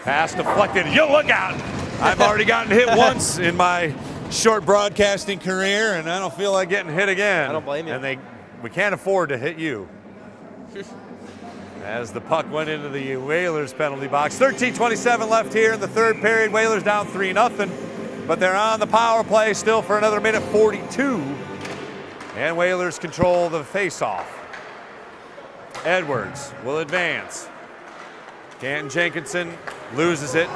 S1: Pass deflected. Yo, look out! I've already gotten hit once in my short broadcasting career, and I don't feel like getting hit again.
S4: I don't blame you.
S1: And we can't afford to hit you. As the puck went into the Whalers penalty box. 13:27 left here in the third period. Whalers down 3-0, but they're on the power play still for another minute 42. And Whalers control the face-off. Edwards will advance. Canton Jenkinson loses it.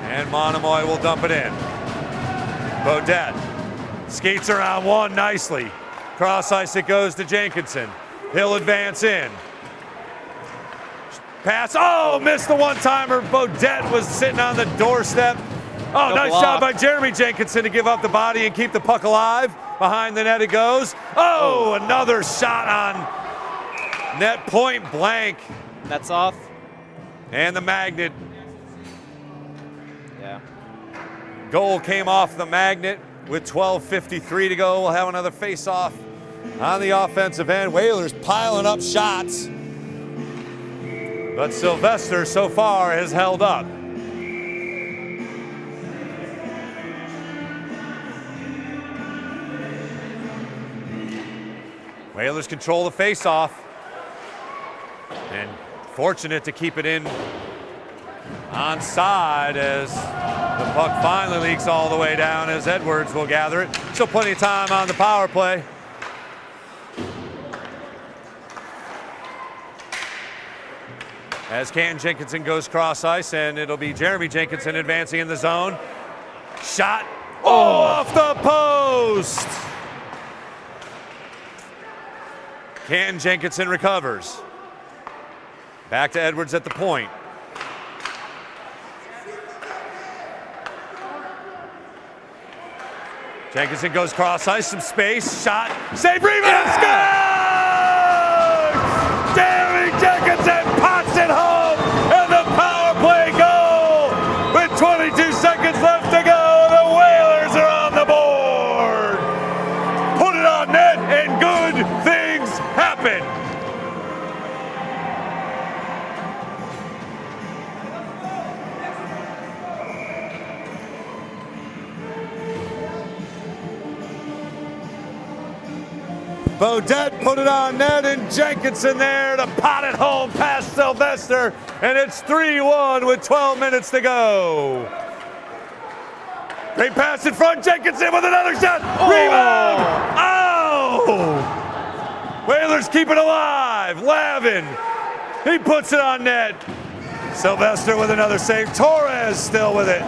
S1: And Monomoy will dump it in. Beaudet skates around one nicely. Cross ice it goes to Jenkinson. He'll advance in. Pass, missed the one-timer. Beaudet was sitting on the doorstep. Nice job by Jeremy Jenkinson to give up the body and keep the puck alive. Behind the net it goes. Another shot on net, point blank.
S4: That's off.
S1: And the magnet.
S4: Yeah.
S1: Goal came off the magnet with 12:53 to go. We'll have another face-off on the offensive end. Whalers piling up shots. But Sylvester so far has held up. Whalers control the face-off. And fortunate to keep it in onside as the puck finally leaks all the way down as Edwards will gather it. Still plenty of time on the power play. As Canton Jenkinson goes cross ice, and it'll be Jeremy Jenkinson advancing in the zone. Shot off the post. Canton Jenkinson recovers. Back to Edwards at the point. Jenkinson goes cross ice, some space, shot, save, rebound, score! Jeremy Jenkinson pots it home, and the power play goal with 22 seconds left to go. The Whalers are on the board. Put it on net, and good things happen. Beaudet put it on net, and Jenkinson there to pot it home past Sylvester, and it's 3-1 with 12 minutes to go. Great pass in front, Jenkinson with another shot, rebound! Whalers keep it alive, Lavin, he puts it on net. Sylvester with another save, Torres still with it.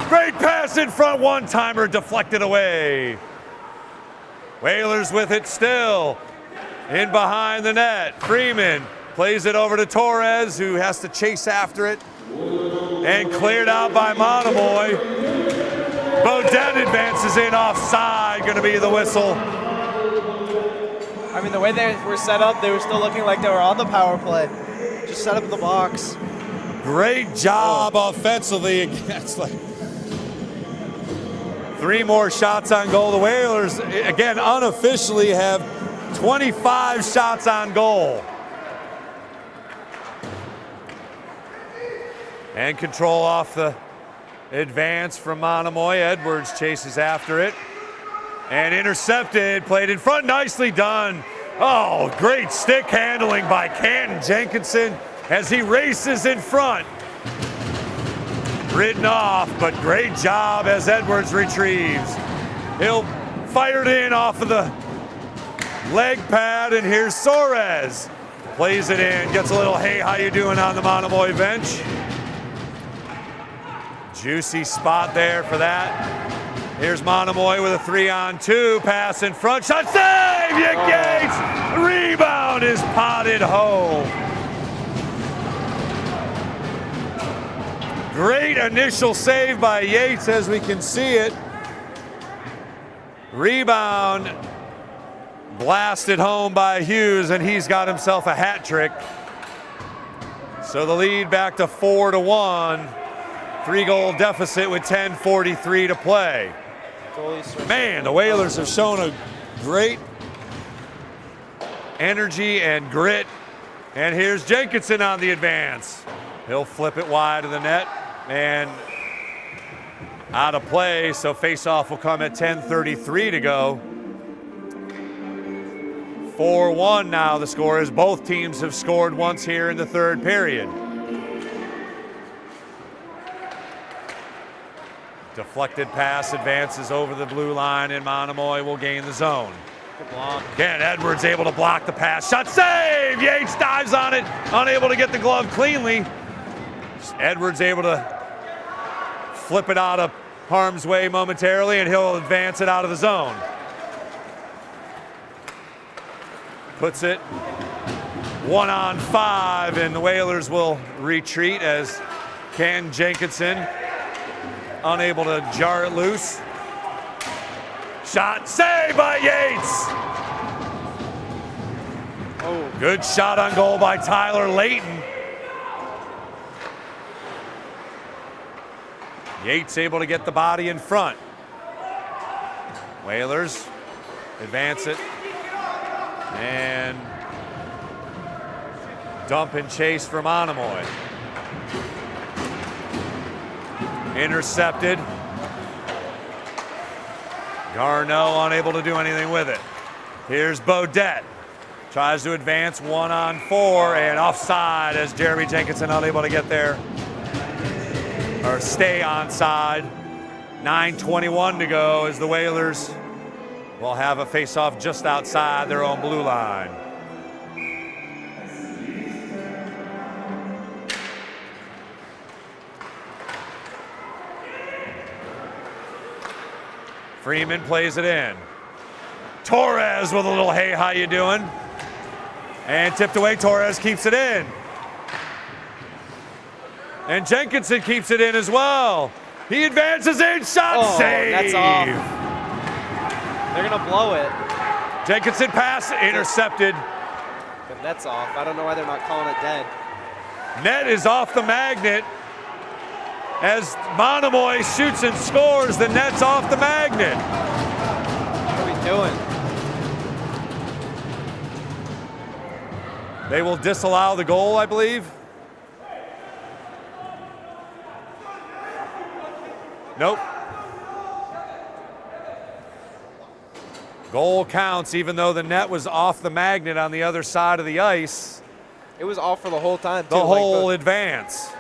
S1: Great pass in front, one-timer deflected away. Whalers with it still. In behind the net. Freeman plays it over to Torres, who has to chase after it. And cleared out by Monomoy. Beaudet advances in offside, going to be the whistle.
S4: I mean, the way they were set up, they were still looking like they were on the power play. Just set up in the box.
S1: Great job offensively against 3 more shots on goal. The Whalers, again, unofficially have 25 shots on goal. And control off the advance from Monomoy. Edwards chases after it. And intercepted, played in front, nicely done. Oh, great stick handling by Canton Jenkinson as he races in front. Ridden off, but great job as Edwards retrieves. He'll fire it in off of the leg pad, and here's Soares. Plays it in, gets a little hey, how you doing on the Monomoy bench. Juicy spot there for that. Here's Monomoy with a 3-on-2, pass in front, shot save, Nick Yates! Rebound is potted home. Great initial save by Yates as we can see it. Rebound blasted home by Hughes, and he's got himself a hat trick. So the lead back to 4-1. 3-goal deficit with 10:43 to play. Man, the Whalers have shown a great energy and grit. And here's Jenkinson on the advance. He'll flip it wide of the net and out of play, so face-off will come at 10:33 to go. 4-1 now the score is. Both teams have scored once here in the third period. Deflected pass advances over the blue line, and Monomoy will gain the zone.
S4: Good block.
S1: Again, Edwards able to block the pass. Shot save! Yates dives on it, unable to get the glove cleanly. Edwards able to flip it out of harm's way momentarily, and he'll advance it out of the zone. Puts it 1-on-5, and the Whalers will retreat as Ken Jenkinson unable to jar it loose. Shot saved by Yates. Oh. Good shot on goal by Tyler Layton. Yates able to get the body in front. Whalers advance it and dump and chase for Monomoy. Intercepted. Garneau unable to do anything with it. Here's Beaudet. Tries to advance 1-on-4 and offside as Jeremy Jenkinson unable to get there or stay onside. 9:21 to go as the Whalers will have a face-off just outside their own blue line. Freeman plays it in. Torres with a little hey, how you doing? And tipped away, Torres keeps it in. And Jenkinson keeps it in as well. He advances in, shot save.
S4: That's off. They're gonna blow it.
S1: Jenkinson pass, intercepted.
S4: The net's off. I don't know why they're not calling it dead.
S1: Net is off the magnet. As Monomoy shoots and scores, the net's off the magnet.
S4: What are we doing?
S1: They will disallow the goal, I believe. Nope. Goal counts even though the net was off the magnet on the other side of the ice.
S4: It was off for the whole time, too.
S1: The whole advance.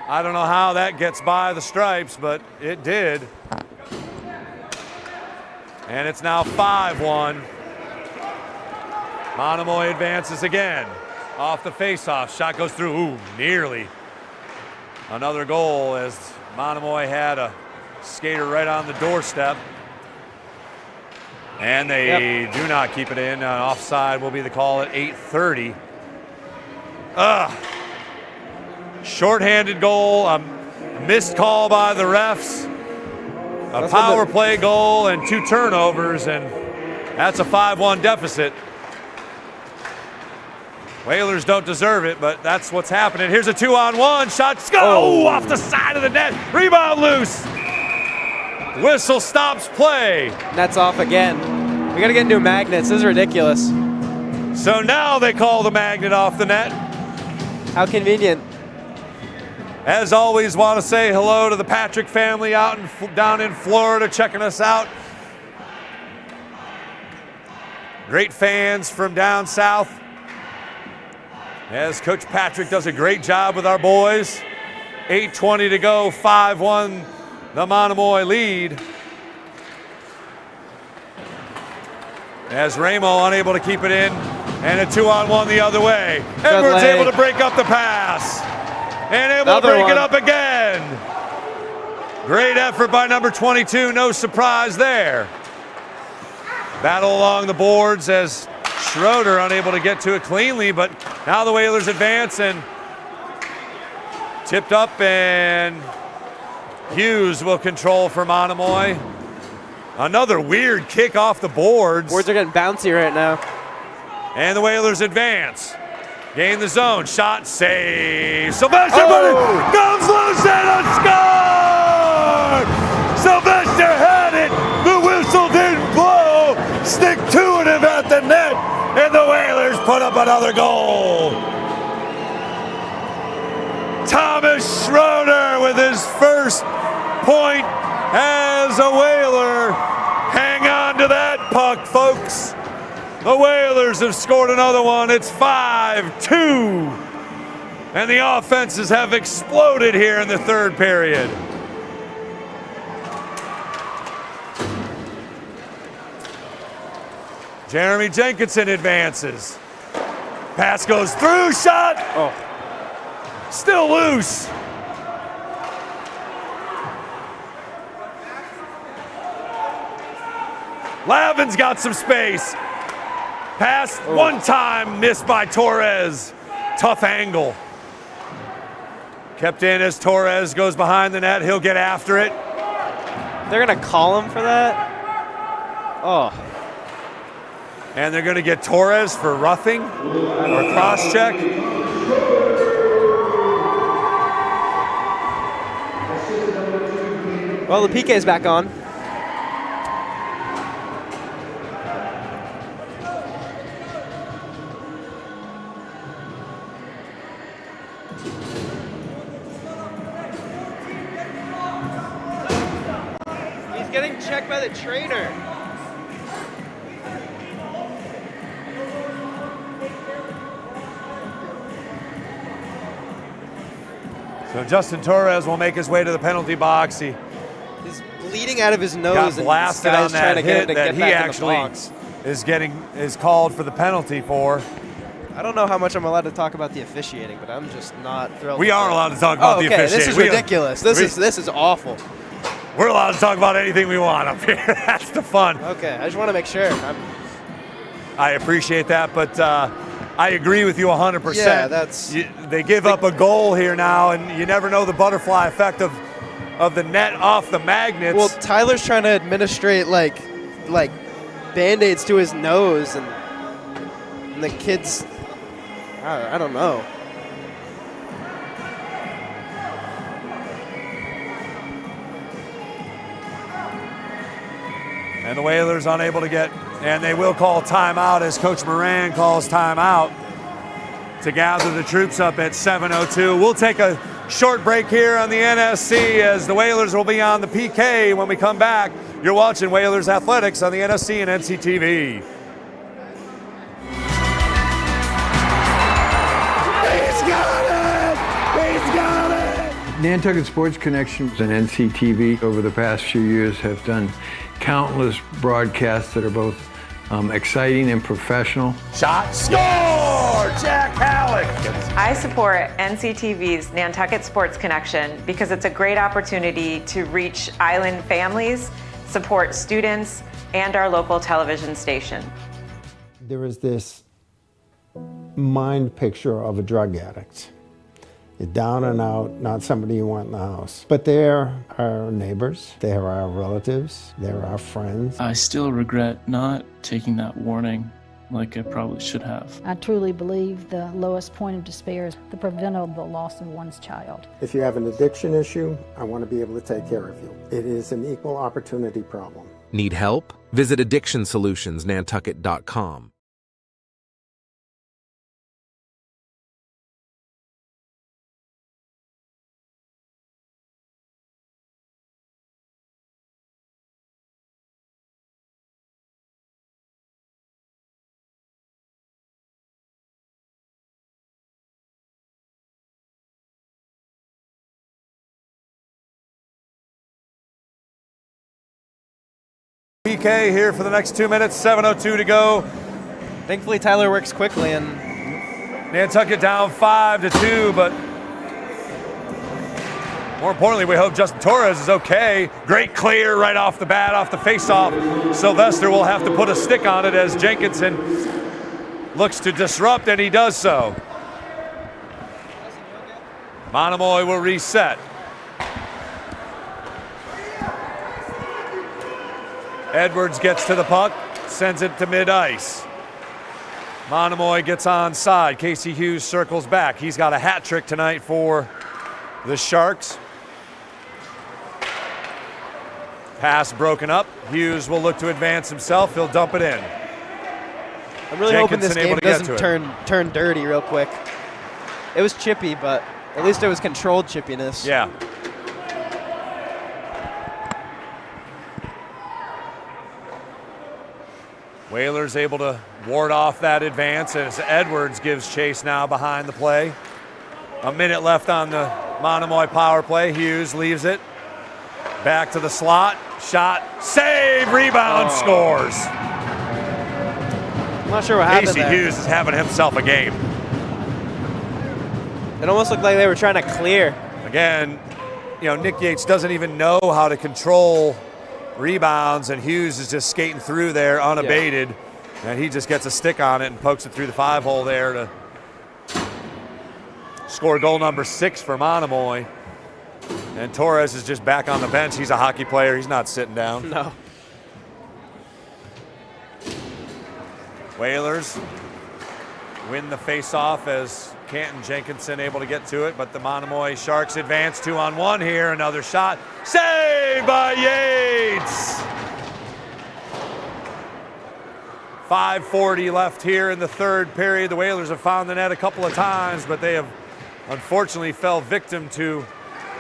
S1: I don't know how that gets by the stripes, but it did. And it's now 5-1. Monomoy advances again. Off the faceoff. Shot goes through. Ooh, nearly. Another goal as Monomoy had a skater right on the doorstep. And they do not keep it in. Offside will be the call at 8:30. Shorthanded goal, a missed call by the refs, a power play goal, and 2 turnovers, and that's a 5-1 deficit. Whalers don't deserve it, but that's what's happening. Here's a 2-on-1 shot. Go off the side of the net. Rebound loose. Whistle stops play.
S4: Net's off again. We got to get new magnets. This is ridiculous.
S1: So now they call the magnet off the net.
S4: How convenient.
S1: As always, want to say hello to the Patrick family down in Florida checking us out. Great fans from down south. As Coach Patrick does a great job with our boys. 8:20 to go, 5-1 the Monomoy lead. As Ramo unable to keep it in, and a 2-on-1 the other way. Edwards able to break up the pass, and able to break it up again. Great effort by number 22, no surprise there. Battle along the boards as Schroeder unable to get to it cleanly, but now the Whalers advance and tipped up, and Hughes will control for Monomoy. Another weird kick off the boards.
S4: Boards are getting bouncy right now.
S1: And the Whalers advance. Gain the zone. Shot, save. Sylvester comes loose and a score! Sylvester had it. The whistle didn't blow. Stick to it at the net. And the Whalers put up another goal. Thomas Schroeder with his first point as a Whaler. Hang on to that puck, folks. The Whalers have scored another one. It's 5-2. And the offenses have exploded here in the third period. Jeremy Jenkinson advances. Pass goes through, shot. Oh. Still loose. Lavin's got some space. Pass one time, missed by Torres. Tough angle. Kept in as Torres goes behind the net. He'll get after it.
S4: They're going to call him for that? Oh.
S1: And they're going to get Torres for roughing or cross-check.
S4: Well, the PK's back on. He's getting checked by the trainer.
S1: So Justin Torres will make his way to the penalty box. He's
S4: bleeding out of his nose.
S1: Got blasted on that hit that he actually
S4: is
S1: called for the penalty for.
S4: I don't know how much I'm allowed to talk about the officiating, but I'm just not thrilled.
S1: We are allowed to talk about the officiating.
S4: This is ridiculous. This is awful.
S1: We're allowed to talk about anything we want up here. That's the fun.
S4: Okay, I just want to make sure.
S1: I appreciate that, but I agree with you 100%.
S4: Yeah, that's.
S1: They give up a goal here now, and you never know the butterfly effect of the net off the magnets.
S4: Well, Tyler's trying to administrate like Band-Aids to his nose, and the kid's. I don't know.
S1: And the Whalers unable to get, and they will call timeout as Coach Moran calls timeout to gather the troops up at 7:02. We'll take a short break here on the NSC as the Whalers will be on the PK when we come back. You're watching Whalers Athletics on the NSC and NCTV.
S8: Nantucket Sports Connections and NCTV over the past few years have done countless broadcasts that are both exciting and professional.
S1: Shot, score! Jack Halleck!
S10: I support NCTV's Nantucket Sports Connection because it's a great opportunity to reach island families, support students, and our local television station.
S19: There is this mind picture of a drug addict. You're down and out, not somebody you want in the house. But they're our neighbors, they're our relatives, they're our friends.
S20: I still regret not taking that warning like I probably should have.
S21: I truly believe the lowest point of despair is the preventable loss of one's child.
S19: If you have an addiction issue, I want to be able to take care of you. It is an equal opportunity problem.
S22: Need help? Visit addictionsolutionsnantucket.com.
S1: PK here for the next 2 minutes, 7:02 to go.
S4: Thankfully, Tyler works quickly, and
S1: Nantucket down 5-2, but more importantly, we hope Justin Torres is okay. Great clear right off the bat, off the face-off. Sylvester will have to put a stick on it as Jenkinson looks to disrupt, and he does so. Monomoy will reset. Edwards gets to the puck, sends it to mid-ice. Monomoy gets onside. Casey Hughes circles back. He's got a hat trick tonight for the Sharks. Pass broken up. Hughes will look to advance himself. He'll dump it in.
S4: I'm really hoping this game doesn't turn dirty real quick. It was chippy, but at least it was controlled chippiness.
S1: Yeah. Whalers able to ward off that advance as Edwards gives chase now behind the play. A minute left on the Monomoy power play. Hughes leaves it. Back to the slot. Shot. Save. Rebound. Scores.
S4: I'm not sure what happened
S1: Casey
S4: there.
S1: Hughes is having himself a game.
S4: It almost looked like they were trying to clear.
S1: Again, you know, Nick Yates doesn't even know how to control rebounds, and Hughes is just skating through there unabated, and he just gets a stick on it and pokes it through the 5-hole there to score goal number 6 for Monomoy. And Torres is just back on the bench. He's a hockey player. He's not sitting down.
S4: No.
S1: Whalers win the face-off as Canton Jenkinson able to get to it, but the Monomoy Sharks advance 2-on-1 here. Another shot. Saved by Yates! 5:40 left here in the third period. The Whalers have found the net a couple of times, but they have unfortunately fell victim to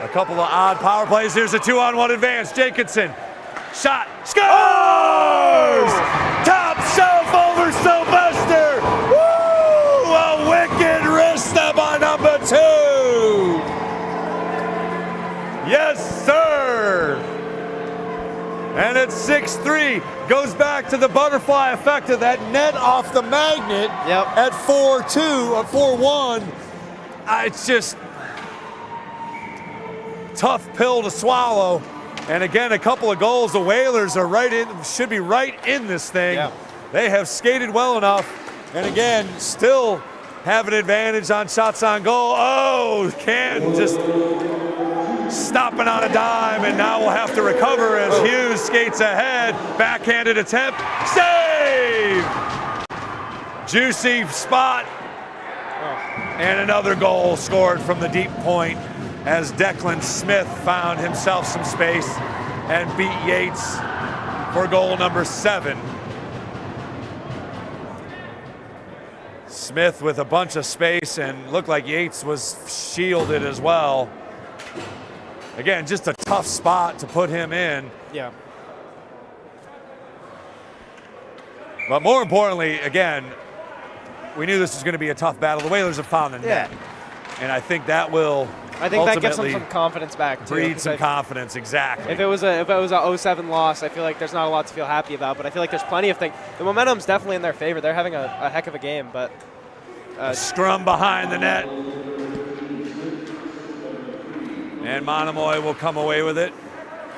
S1: a couple of odd power plays. Here's a 2-on-1 advance. Jenkinson. Shot. Scores! Top shelf over Sylvester. Woo! A wicked wrist step on number 2. Yes, sir. And it's 6-3. Goes back to the butterfly effect of that net off the magnet at 4-2 or 4-1. It's just tough pill to swallow. And again, a couple of goals. The Whalers are should be right in this thing.
S4: Yeah.
S1: They have skated well enough. And again, still have an advantage on shots on goal. Oh, Canton just stopping on a dime, and now we'll have to recover as Hughes skates ahead. Backhanded attempt. Save! Juicy spot. And another goal scored from the deep point as Declan Smith found himself some space and beat Yates for goal number 7. Smith with a bunch of space, and looked like Yates was shielded as well. Again, just a tough spot to put him in.
S4: Yeah.
S1: But more importantly, again, we knew this was going to be a tough battle. The Whalers have found the net. And I think that will
S4: that gives them some confidence back, too.
S1: Breed some confidence, exactly.
S4: If it was a 0-7 loss, I feel like there's not a lot to feel happy about, but I feel like there's plenty of things. The momentum's definitely in their favor. They're having a heck of a game, but
S1: a scrum behind the net. And Monomoy will come away with it,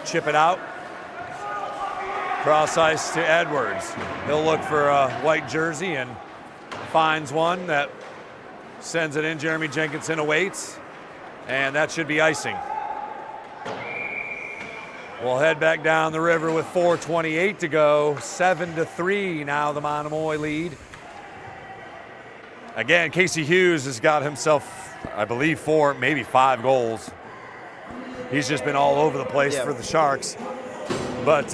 S1: chip it out. Cross ice to Edwards. He'll look for a white jersey and finds one that sends it in. Jeremy Jenkinson awaits, and that should be icing. We'll head back down the river with 4:28 to go. 7-3 now the Monomoy lead. Again, Casey Hughes has got himself, I believe, 4, maybe 5 goals. He's just been all over the place for the Sharks. But,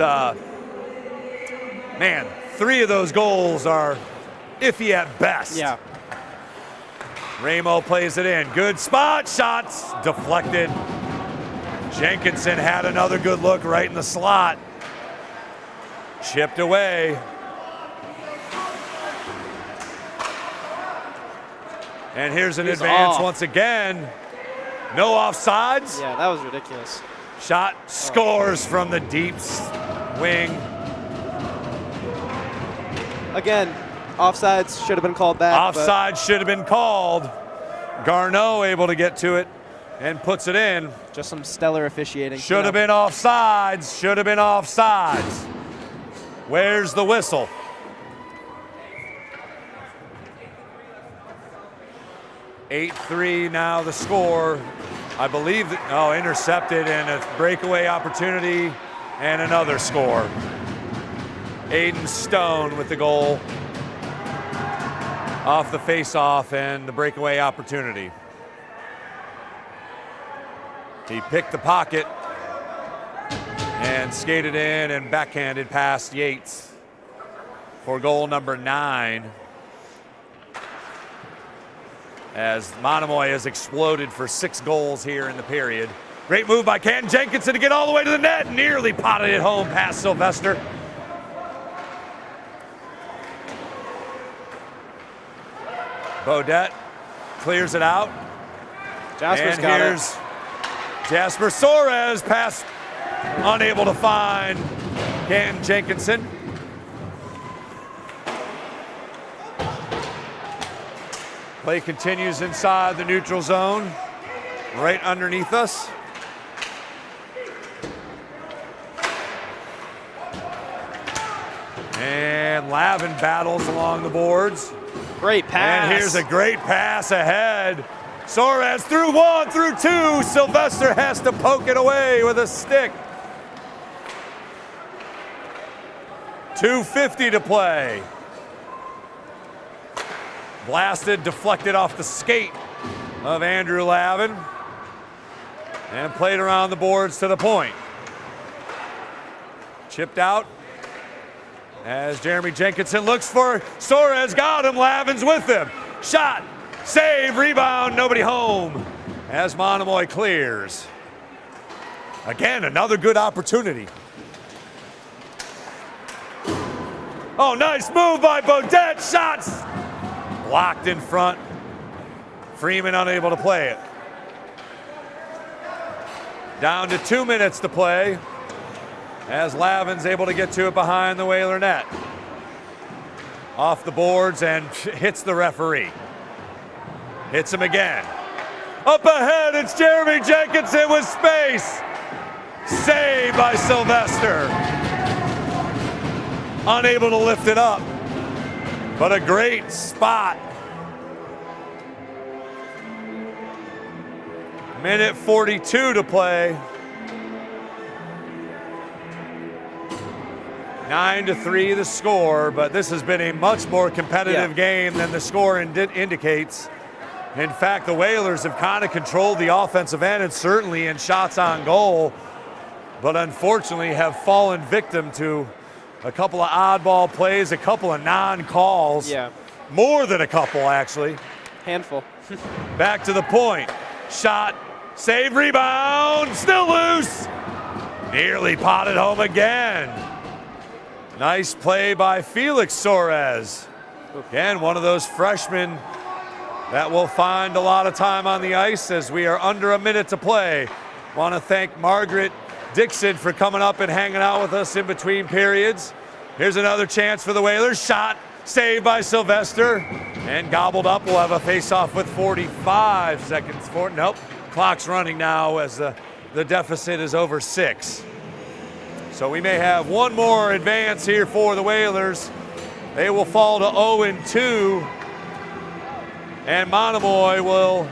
S1: man, 3 of those goals are iffy at best.
S4: Yeah.
S1: Ramo plays it in. Good spot. Shots deflected. Jenkinson had another good look right in the slot. Chipped away. And here's an advance once again. No offsides.
S4: Yeah, that was ridiculous.
S1: Shot scores from the deep wing.
S4: Again, offsides should have been called back.
S1: Offside should have been called. Garneau able to get to it and puts it in.
S4: Just some stellar officiating.
S1: Should have been offsides. Should have been offsides. Where's the whistle? (8-3) now the score. I believe that, intercepted and a breakaway opportunity and another score. Aiden Stone with the goal off the face-off and the breakaway opportunity. He picked the pocket and skated in and backhanded past Yates for goal number 9. As Monomoy has exploded for 6 goals here in the period. Great move by Canton Jenkinson to get all the way to the net. Nearly potted it home past Sylvester. Bodette clears it out.
S4: Jasper's got it.
S1: Jasper Soares, pass unable to find Canton Jenkinson. Play continues inside the neutral zone, right underneath us. And Lavin battles along the boards.
S4: Great pass.
S1: And here's a great pass ahead. Soares through 1, through 2. Sylvester has to poke it away with a stick. 2:50 to play. Blasted, deflected off the skate of Andrew Lavin and played around the boards to the point. Chipped out as Jeremy Jenkinson looks for Soares, got him, Lavin's with him. Shot, save, rebound, nobody home as Monomoy clears. Again, another good opportunity. Oh, nice move by Bodette, shots! Blocked in front. Freeman unable to play it. Down to 2 minutes to play as Lavin's able to get to it behind the Whaler net. Off the boards and hits the referee. Hits him again. Up ahead, it's Jeremy Jenkinson with space. Saved by Sylvester. Unable to lift it up. But a great spot. Minute 42 to play. 9-3 the score, but this has been a much more competitive game than the score indicates. In fact, the Whalers have kind of controlled the offensive end and certainly in shots on goal, but unfortunately have fallen victim to a couple of oddball plays, a couple of non-calls.
S4: Yeah.
S1: More than a couple, actually.
S4: Handful.
S1: Back to the point. Shot, save, rebound, still loose. Nearly potted home again. Nice play by Felix Soares. Again, one of those freshmen that will find a lot of time on the ice as we are under a minute to play. Want to thank Margaret Dixon for coming up and hanging out with us in between periods. Here's another chance for the Whalers. Shot, saved by Sylvester, and gobbled up. We'll have a face-off with 45 seconds for it. Nope, clock's running now as the deficit is over 6. So we may have one more advance here for the Whalers. They will fall to 0-2, and Monomoy will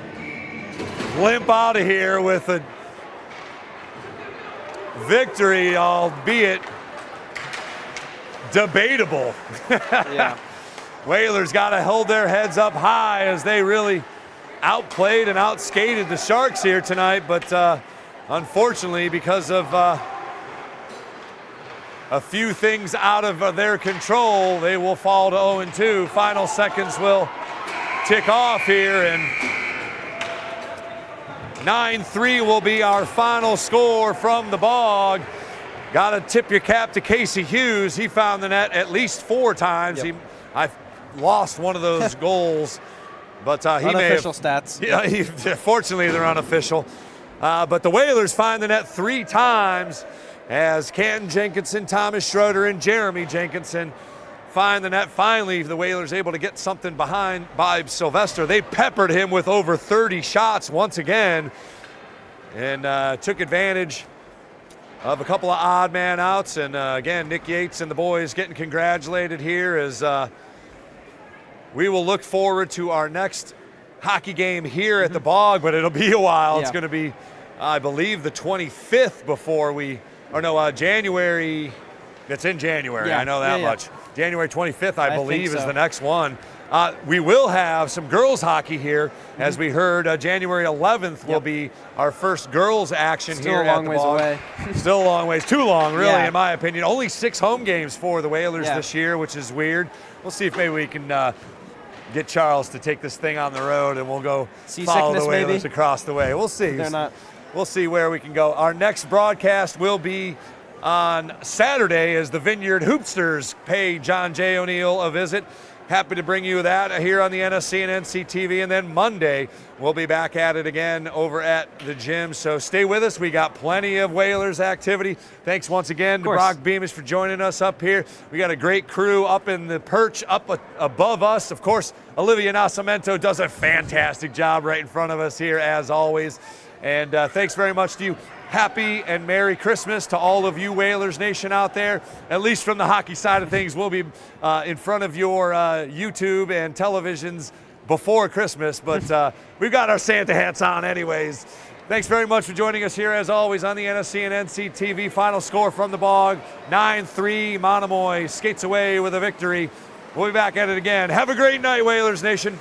S1: limp out of here with a victory, albeit debatable.
S4: Yeah.
S1: Whalers got to hold their heads up high as they really outplayed and outskated the Sharks here tonight, but unfortunately, because of a few things out of their control, they will fall to 0-2. Final seconds will tick off here, and 9-3 will be our final score from the Bog. Got to tip your cap to Casey Hughes. He found the net at least 4 times.
S4: Yep.
S1: I lost one of those goals, but he
S4: unofficial
S1: may have,
S4: stats.
S1: Yeah, fortunately they're unofficial. But the Whalers find the net 3 times as Canton Jenkinson, Thomas Schroeder, and Jeremy Jenkinson find the net. Finally, the Whalers able to get something behind by Sylvester. They peppered him with over 30 shots once again and took advantage of a couple of odd man outs. And again, Nick Yates and the boys getting congratulated here as we will look forward to our next hockey game here at the Bog, but it'll be a while. It's going to be, I believe, the 25th before January. It's in January. I know that much. January 25th, I believe, is the next one. We will have some girls hockey here. As we heard, January 11th will be our first girls action here at the Bog. Still a long ways away. Still a long ways. Too long, really, in my opinion. Only 6 home games for the Whalers this year, which is weird. We'll see if maybe we can get Charles to take this thing on the road, and we'll go follow the Whalers across the way. We'll see.
S4: They're not.
S1: We'll see where we can go. Our next broadcast will be on Saturday as the Vineyard Hoopsters pay John J. O'Neill a visit. Happy to bring you that here on the NSC and NCTV. And then Monday, we'll be back at it again over at the gym. So stay with us. We got plenty of Whalers activity. Thanks once again to Brock Beamish for joining us up here. We got a great crew up in the perch up above us. Of course, Olivia Nascimento does a fantastic job right in front of us here, as always. And thanks very much to you. Happy and Merry Christmas to all of you Whalers Nation out there. At least from the hockey side of things, we'll be in front of your YouTube and televisions before Christmas, but we've got our Santa hats on anyways. Thanks very much for joining us here, as always, on the NSC and NCTV. Final score from the Bog, 9-3. Monomoy skates away with a victory. We'll be back at it again. Have a great night, Whalers Nation.